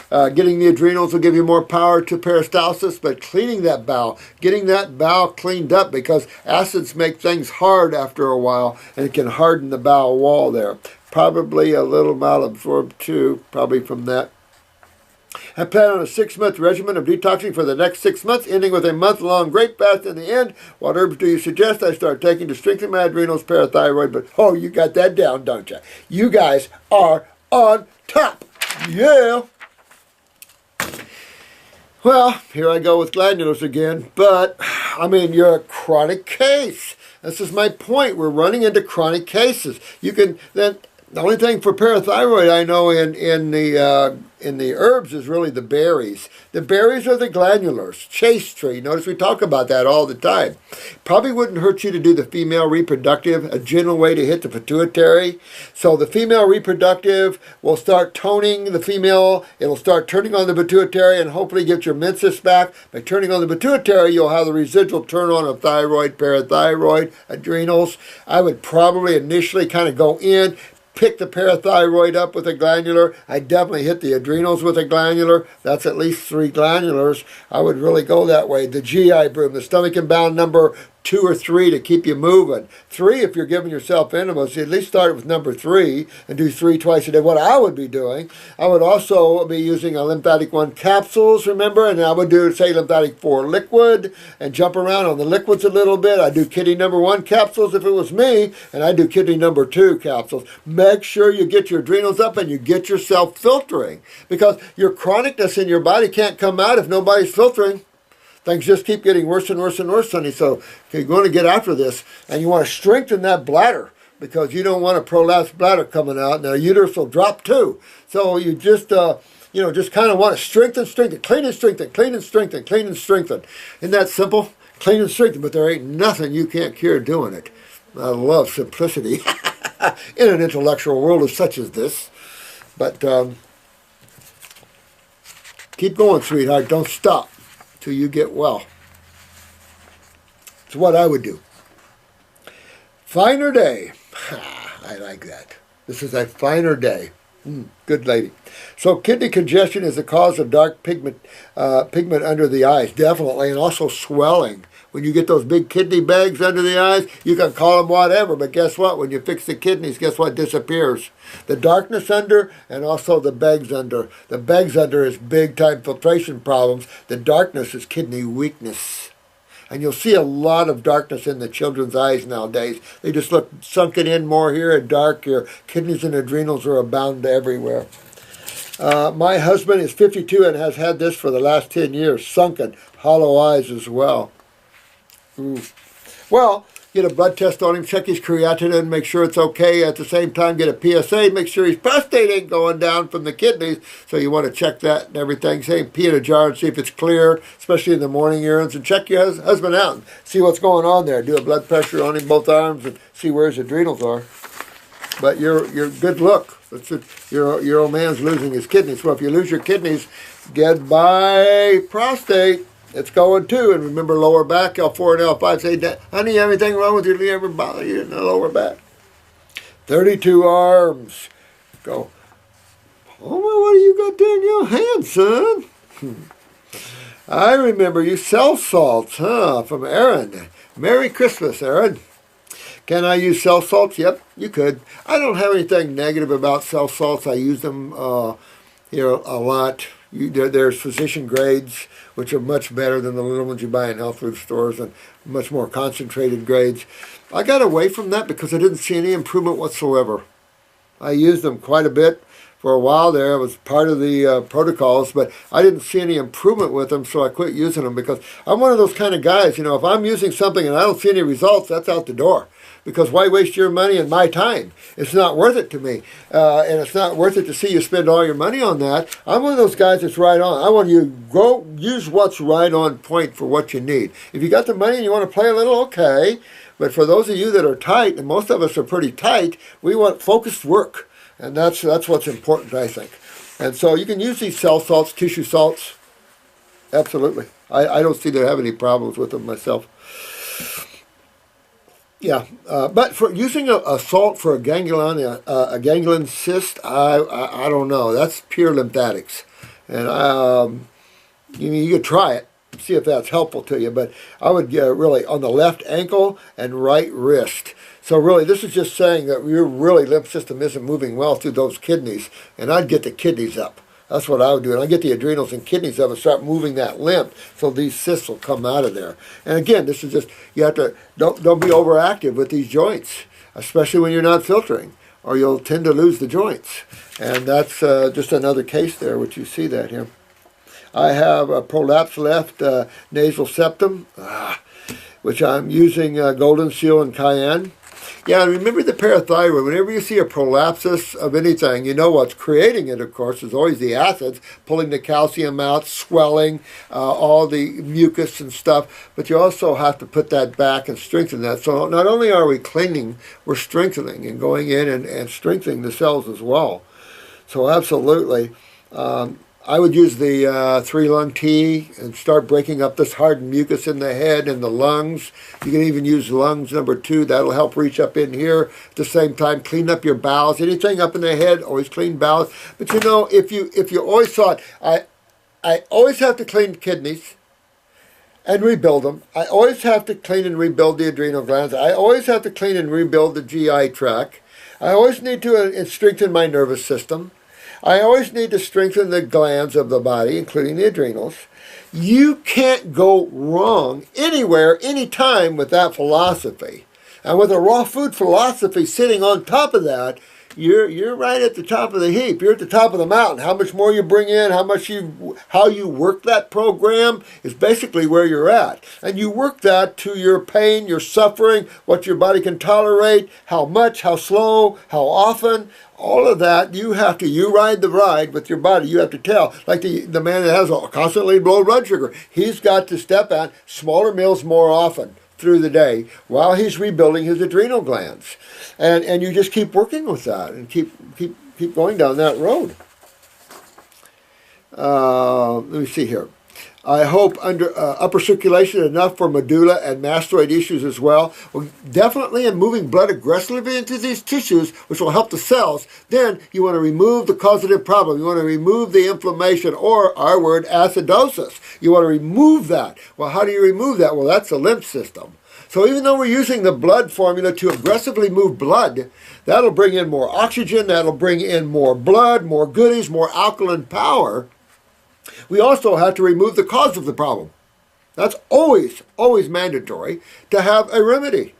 Getting the adrenals will give you more power to peristalsis, but cleaning that bowel, getting that bowel cleaned up, because acids make things hard after a while, and it can harden the bowel wall there. Probably a little malabsorbed too, probably from that. I plan on a 6-month regimen of detoxing for the next 6 months, ending with a month-long great fast in the end. What herbs do you suggest I start taking to strengthen my adrenals, parathyroid? But, oh, you got that down, don't you? You guys are on top. Yeah. Well, here I go with glandulars again, but, I mean, you're a chronic case. This is my point. We're running into chronic cases. You can then, The only thing for parathyroid I know in the herbs is really the berries. The berries are the glandulars. Chaste tree. Notice we talk about that all the time. Probably wouldn't hurt you to do the female reproductive, a gentle way to hit the pituitary. So the female reproductive will start toning the female. It'll start turning on the pituitary and hopefully get your menses back. By turning on the pituitary, you'll have the residual turn on of thyroid, parathyroid, adrenals. I would probably initially kind of go in, pick the parathyroid up with a glandular. I definitely hit the adrenals with a glandular. That's at least 3 glandulars. I would really go that way. The GI broom, the stomach and bowel number 2 or 3 to keep you moving. 3 if you're giving yourself enemas. At least start with number 3 and do 3 twice a day. What I would be doing, I would also be using a lymphatic 1 capsules, remember, and I would do, say, lymphatic 4 liquid and jump around on the liquids a little bit. I do kidney number 1 capsules if it was me, and I do kidney number 2 capsules. Make sure you get your adrenals up and you get yourself filtering, because your chronicness in your body can't come out if nobody's filtering. Things just keep getting worse and worse and worse, honey. So you're going to get after this, and you want to strengthen that bladder because you don't want a prolapsed bladder coming out. Now, uterus will drop too. So you just, just kind of want to strengthen, clean and strengthen, clean and strengthen, clean and strengthen. Isn't that simple? Clean and strengthen, but there ain't nothing you can't cure doing it. I love simplicity in an intellectual world such as this. But keep going, sweetheart. Don't stop till you get well. It's what I would do. Finer day. I like that. This is a finer day. Good lady. So kidney congestion is the cause of dark pigment under the eyes, definitely, and also swelling. When you get those big kidney bags under the eyes, you can call them whatever, but guess what? When you fix the kidneys, guess what disappears? The darkness under and also the bags under. The bags under is big-time filtration problems. The darkness is kidney weakness. And you'll see a lot of darkness in the children's eyes nowadays. They just look sunken in more here and dark. Your kidneys and adrenals are abound everywhere. My husband is 52 and has had this for the last 10 years. Sunken, hollow eyes as well. Well, get a blood test on him, check his creatinine, make sure it's okay. At the same time, get a PSA, make sure his prostate ain't going down from the kidneys. So you want to check that and everything. Same, pee in a jar and see if it's clear, especially in the morning urines. And check your husband out and see what's going on there. Do a blood pressure on him, both arms, and see where his adrenals are. But you're good look. Your old man's losing his kidneys. Well, if you lose your kidneys, get by prostate. It's going too. And remember, lower back, L4 and L5. Say, honey, anything wrong with your, ever bother you in the lower back? 32 arms. Go. Oh, well, what do you got there in your hand, son? I remember you cell salts, huh, from Aaron. Merry Christmas, Aaron. Can I use cell salts? Yep, you could. I don't have anything negative about cell salts. I use them here a lot. There's physician grades, which are much better than the little ones you buy in health food stores, and much more concentrated grades. I got away from that because I didn't see any improvement whatsoever. I used them quite a bit for a while there. It was part of the protocols, but I didn't see any improvement with them, so I quit using them because I'm one of those kind of guys, if I'm using something and I don't see any results, that's out the door. Because why waste your money and my time? It's not worth it to me. And it's not worth it to see you spend all your money on that. I'm one of those guys that's right on. I want you to go use what's right on point for what you need. If you got the money and you want to play a little, okay. But for those of you that are tight, and most of us are pretty tight, we want focused work. And that's what's important, I think. And so you can use these cell salts, tissue salts. Absolutely. I don't see there have any problems with them myself. Yeah, but for using a salt for a ganglion cyst, I don't know. That's pure lymphatics, and you could try it, see if that's helpful to you. But I would really on the left ankle and right wrist. So really, this is just saying that your lymph system isn't moving well through those kidneys, and I'd get the kidneys up. That's what I would do. And I get the adrenals and kidneys up and start moving that lymph so these cysts will come out of there. And again, this is just, you have to, don't be overactive with these joints, especially when you're not filtering, or you'll tend to lose the joints. And that's just another case there, which you see that here. I have a prolapse left nasal septum, which I'm using Golden Seal and Cayenne. Yeah, and remember the parathyroid. Whenever you see a prolapsus of anything, you know what's creating it, of course, is always the acids, pulling the calcium out, swelling, all the mucus and stuff. But you also have to put that back and strengthen that. So not only are we cleaning, we're strengthening and going in and strengthening the cells as well. So absolutely. I would use the three-lung tea and start breaking up this hardened mucus in the head and the lungs. You can even use lungs number 2. That'll help reach up in here. At the same time, clean up your bowels. Anything up in the head, always clean bowels. But you know, if you always thought, I always have to clean kidneys and rebuild them. I always have to clean and rebuild the adrenal glands. I always have to clean and rebuild the GI tract. I always need to strengthen my nervous system. I always need to strengthen the glands of the body, including the adrenals. You can't go wrong anywhere, anytime with that philosophy. And with a raw food philosophy sitting on top of that, you're right at the top of the heap. You're at the top of the mountain. How much more you bring in, how you work that program is basically where you're at. And you work that to your pain, your suffering, what your body can tolerate, how much, how slow, how often. All of that, you ride the ride with your body. You have to tell. Like the man that has a constantly low blood sugar, he's got to step out smaller meals more often through the day while he's rebuilding his adrenal glands. And you just keep working with that and keep going down that road. Let me see here. I hope under upper circulation enough for medulla and mastoid issues as well. Well, definitely in moving blood aggressively into these tissues, which will help the cells. Then you want to remove the causative problem. You want to remove the inflammation, or our word, acidosis. You want to remove that. Well, how do you remove that? Well, that's the lymph system. So even though we're using the blood formula to aggressively move blood, that'll bring in more oxygen, that'll bring in more blood, more goodies, more alkaline power. We also have to remove the cause of the problem. That's always, always mandatory to have a remedy.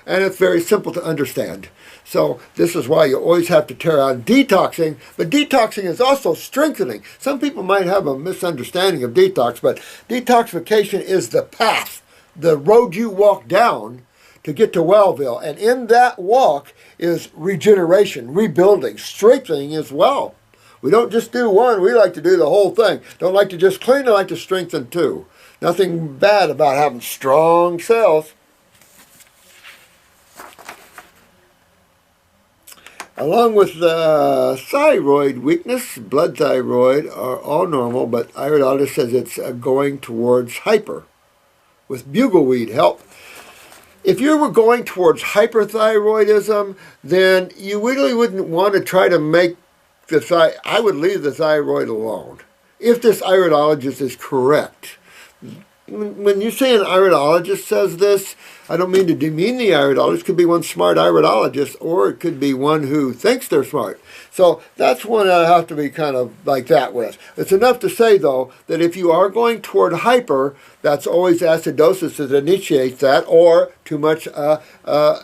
And it's very simple to understand. So this is why you always have to tear out detoxing. But detoxing is also strengthening. Some people might have a misunderstanding of detox, but detoxification is the path, the road you walk down to get to Wellville. And in that walk is regeneration, rebuilding, strengthening as well. We don't just do one, we like to do the whole thing. Don't like to just clean, I like to strengthen too. Nothing bad about having strong cells. Along with thyroid weakness, blood thyroid are all normal, but iridologist says it's going towards hyper. With bugleweed help. If you were going towards hyperthyroidism, then you really wouldn't want to try to make I would leave the thyroid alone, if this iridologist is correct. When you say an iridologist says this, I don't mean to demean the iridologist. It could be one smart iridologist, or it could be one who thinks they're smart. So that's one I have to be kind of like that with. It's enough to say, though, that if you are going toward hyper, that's always acidosis that initiates that, or too much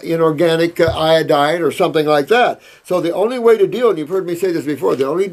inorganic iodine or something like that. So the only way to deal, and you've heard me say this before, the only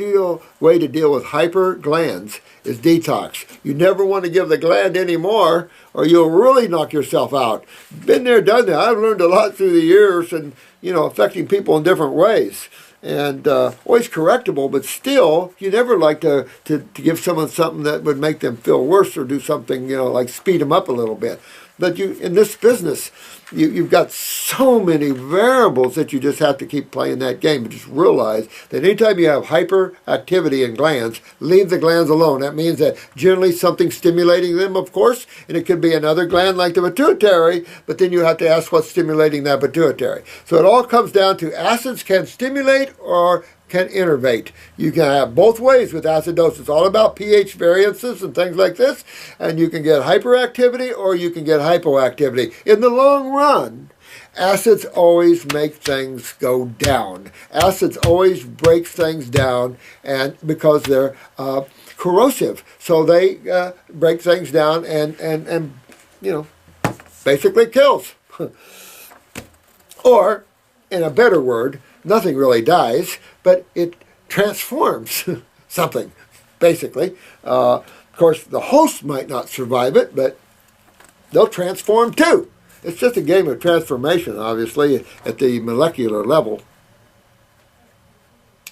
way to deal with hyper glands is detox. You never want to give the gland any more, or you'll really knock yourself out. Been there, done that. I've learned a lot through the years, and affecting people in different ways. And always correctable, but still, you never like to give someone something that would make them feel worse, or do something, like speed them up a little bit. But in this business, you've got so many variables that you just have to keep playing that game. But just realize that anytime you have hyperactivity in glands, leave the glands alone. That means that generally something's stimulating them, of course, and it could be another gland like the pituitary, but then you have to ask what's stimulating that pituitary. So it all comes down to acids can stimulate or can innervate. You can have both ways with acidosis. All about pH variances and things like this. And you can get hyperactivity or you can get hypoactivity. In the long run, acids always make things go down. Acids always break things down, and because they're corrosive. So they break things down and basically kills. Or, in a better word, nothing really dies, but it transforms something, basically. Of course, the host might not survive it, but they'll transform too. It's just a game of transformation, obviously, at the molecular level.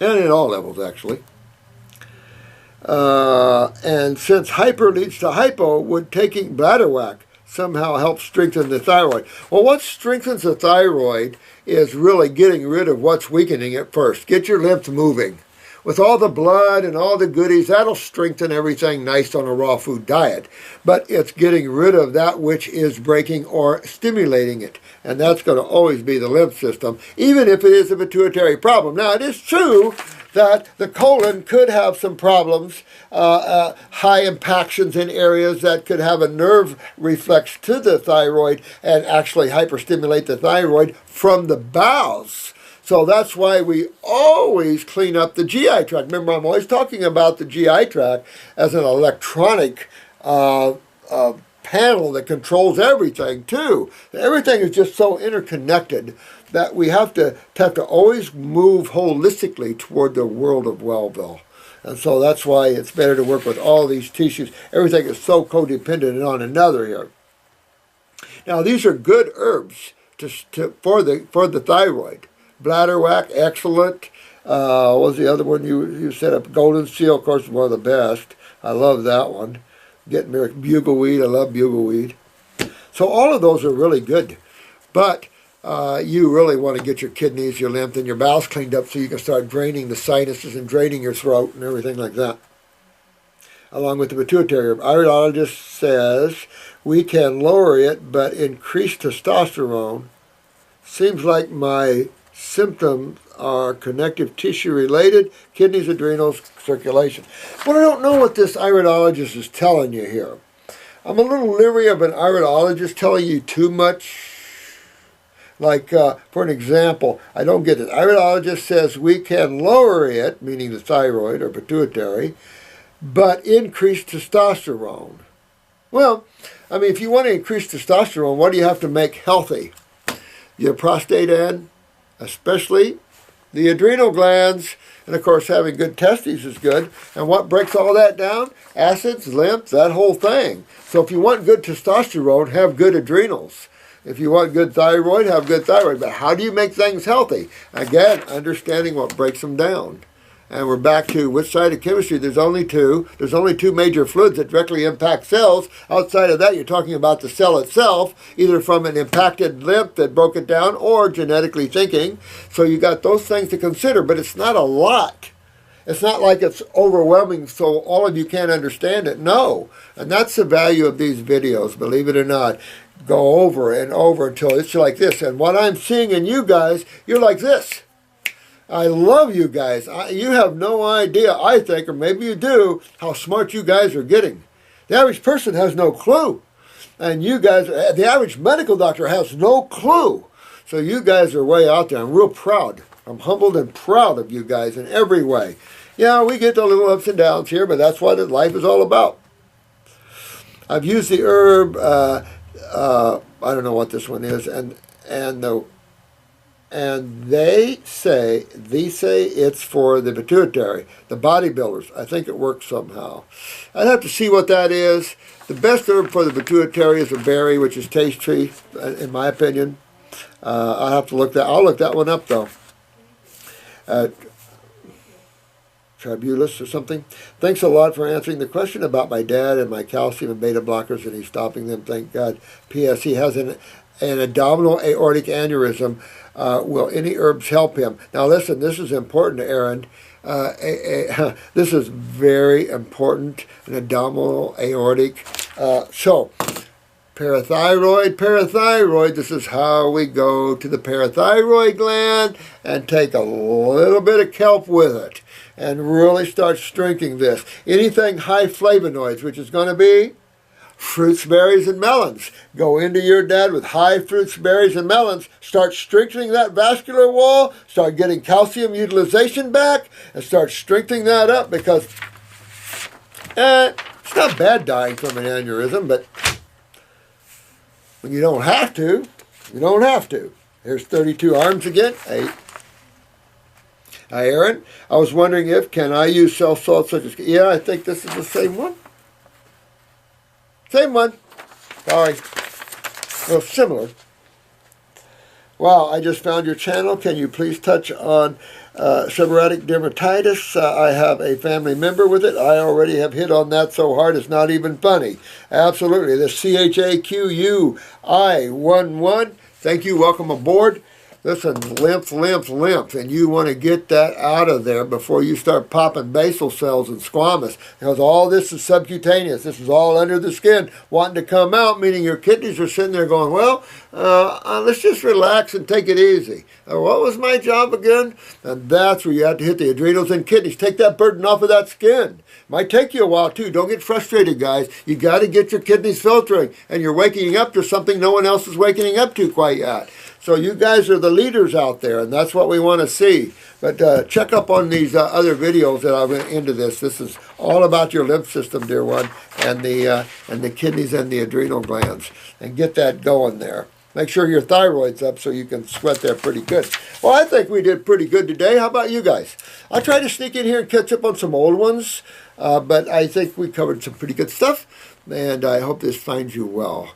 And at all levels, actually. And since hyper leads to hypo, would taking bladder whack somehow help strengthen the thyroid? Well, what strengthens the thyroid is really getting rid of what's weakening it first. Get your lymph moving. With all the blood and all the goodies, that'll strengthen everything nice on a raw food diet. But it's getting rid of that which is breaking or stimulating it. And that's going to always be the lymph system, even if it is a pituitary problem. Now, it is true that the colon could have some problems, high impactions in areas that could have a nerve reflex to the thyroid and actually hyperstimulate the thyroid from the bowels. So that's why we always clean up the GI tract. Remember, I'm always talking about the GI tract as an electronic panel that controls everything, too. Everything is just so interconnected that we have to always move holistically toward the world of Wellville. And so that's why it's better to work with all these tissues. Everything is so codependent on another here. Now, these are good herbs for the thyroid. Bladder whack, excellent. What was the other one you set up? Golden seal, of course, one of the best. I love that one. Getting bugleweed, I love bugleweed. So all of those are really good. But you really want to get your kidneys, your lymph, and your bowels cleaned up so you can start draining the sinuses and draining your throat and everything like that. Along with the pituitary. Iridologist says we can lower it but increase testosterone. Seems like my symptoms are connective tissue related, kidneys, adrenals, circulation. Well, I don't know what this iridologist is telling you here. I'm a little leery of an iridologist telling you too much. Like, for an example, I don't get it. Iridologist says we can lower it, meaning the thyroid or pituitary, but increase testosterone. Well, I mean, if you want to increase testosterone, what do you have to make healthy? Your prostate and especially the adrenal glands. And, of course, having good testes is good. And what breaks all that down? Acids, lymph, that whole thing. So if you want good testosterone, have good adrenals. If you want good thyroid, have good thyroid. But how do you make things healthy? Again, understanding what breaks them down. And we're back to which side of chemistry? There's only two. There's only two major fluids that directly impact cells. Outside of that, you're talking about the cell itself, either from an impacted lymph that broke it down or genetically thinking. So you got those things to consider, but it's not a lot. It's not like it's overwhelming so all of you can't understand it. No. And that's the value of these videos, believe it or not. Go over and over until it's like this. And what I'm seeing in you guys, you're like this. I love you guys. You have no idea, I think, or maybe you do, how smart you guys are getting. The average person has no clue. And you guys, the average medical doctor has no clue. So you guys are way out there. I'm real proud. I'm humbled and proud of you guys in every way. Yeah, we get the little ups and downs here, but that's what life is all about. I've used the herb, I don't know what this one is, and they say it's for the pituitary, the bodybuilders. I think it works somehow. I'd have to see what that is. The best herb for the pituitary is a berry, which is taste tree, in my opinion. I'll have to look that. I'll look that one up though. Tribulus or something. Thanks a lot for answering the question about my dad and my calcium and beta blockers, and he's stopping them. Thank God. P.S. He has an abdominal aortic aneurysm. Will any herbs help him? Now listen, this is important, Aaron. This is very important, an abdominal aortic. So, parathyroid, this is how we go to the parathyroid gland and take a little bit of kelp with it and really start strengthening this. Anything high flavonoids, which is going to be fruits, berries, and melons. Go into your dad with high fruits, berries, and melons. Start strengthening that vascular wall. Start getting calcium utilization back. And start strengthening that up because it's not bad dying from an aneurysm, but when you don't have to, you don't have to. Here's 32 arms again. 8. Hi, Aaron. I was wondering can I use cell salts such as... Yeah, I think this is the same one. Same one. Sorry. well, similar. Wow, I just found your channel. Can you please touch on seborrheic dermatitis? I have a family member with it. I already have hit on that so hard it's not even funny. Absolutely. The CHAQUI11. Thank you. Welcome aboard. Listen, lymph, and you want to get that out of there before you start popping basal cells and squamous, because all this is subcutaneous. This is all under the skin, wanting to come out, meaning your kidneys are sitting there going, well, let's just relax and take it easy. What was my job again? And that's where you have to hit the adrenals and kidneys. Take that burden off of that skin. Might take you a while, too. Don't get frustrated, guys. You got to get your kidneys filtering, and you're waking up to something no one else is waking up to quite yet. So you guys are the leaders out there, and that's what we want to see. But check up on these other videos that I went into this. This is all about your lymph system, dear one, and the kidneys and the adrenal glands, and get that going there. Make sure your thyroid's up so you can sweat there pretty good. Well, I think we did pretty good today. How about you guys? I'll try to sneak in here and catch up on some old ones, but I think we covered some pretty good stuff, and I hope this finds you well.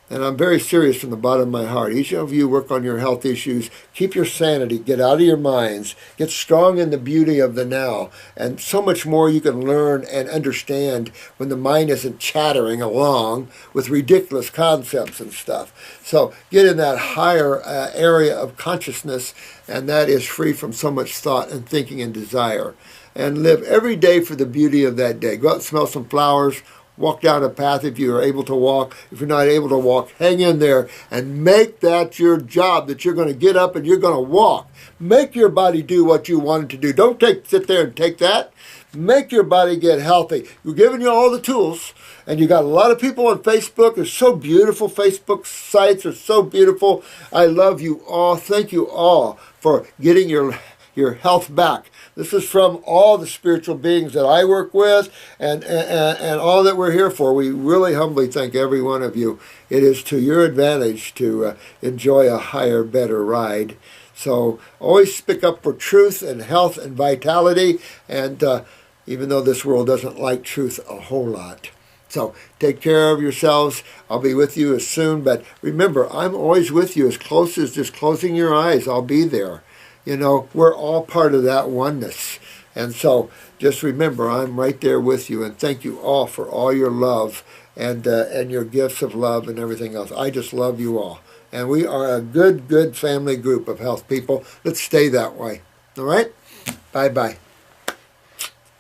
And I'm very serious from the bottom of my heart. Each of you work on your health issues. Keep your sanity. Get out of your minds. Get strong in the beauty of the now. And so much more you can learn and understand when the mind isn't chattering along with ridiculous concepts and stuff. So get in that higher area of consciousness, and that is free from so much thought and thinking and desire. And live every day for the beauty of that day. Go out and smell some flowers. Walk down a path if you are able to walk. If you're not able to walk, hang in there and make that your job, that you're going to get up and you're going to walk. Make your body do what you want it to do. Don't sit there and take that. Make your body get healthy. We're giving you all the tools, and you got a lot of people on Facebook. They're so beautiful. Facebook sites are so beautiful. I love you all. Thank you all for getting your health back. This is from all the spiritual beings that I work with and all that we're here for. We really humbly thank every one of you. It is to your advantage to enjoy a higher, better ride. So always speak up for truth and health and vitality, and even though this world doesn't like truth a whole lot. So take care of yourselves. I'll be with you as soon, but remember, I'm always with you as close as just closing your eyes. I'll be there. You know, we're all part of that oneness. And so just remember, I'm right there with you. And thank you all for all your love and your gifts of love and everything else. I just love you all. And we are a good family group of health people. Let's stay that way. All right? Bye-bye.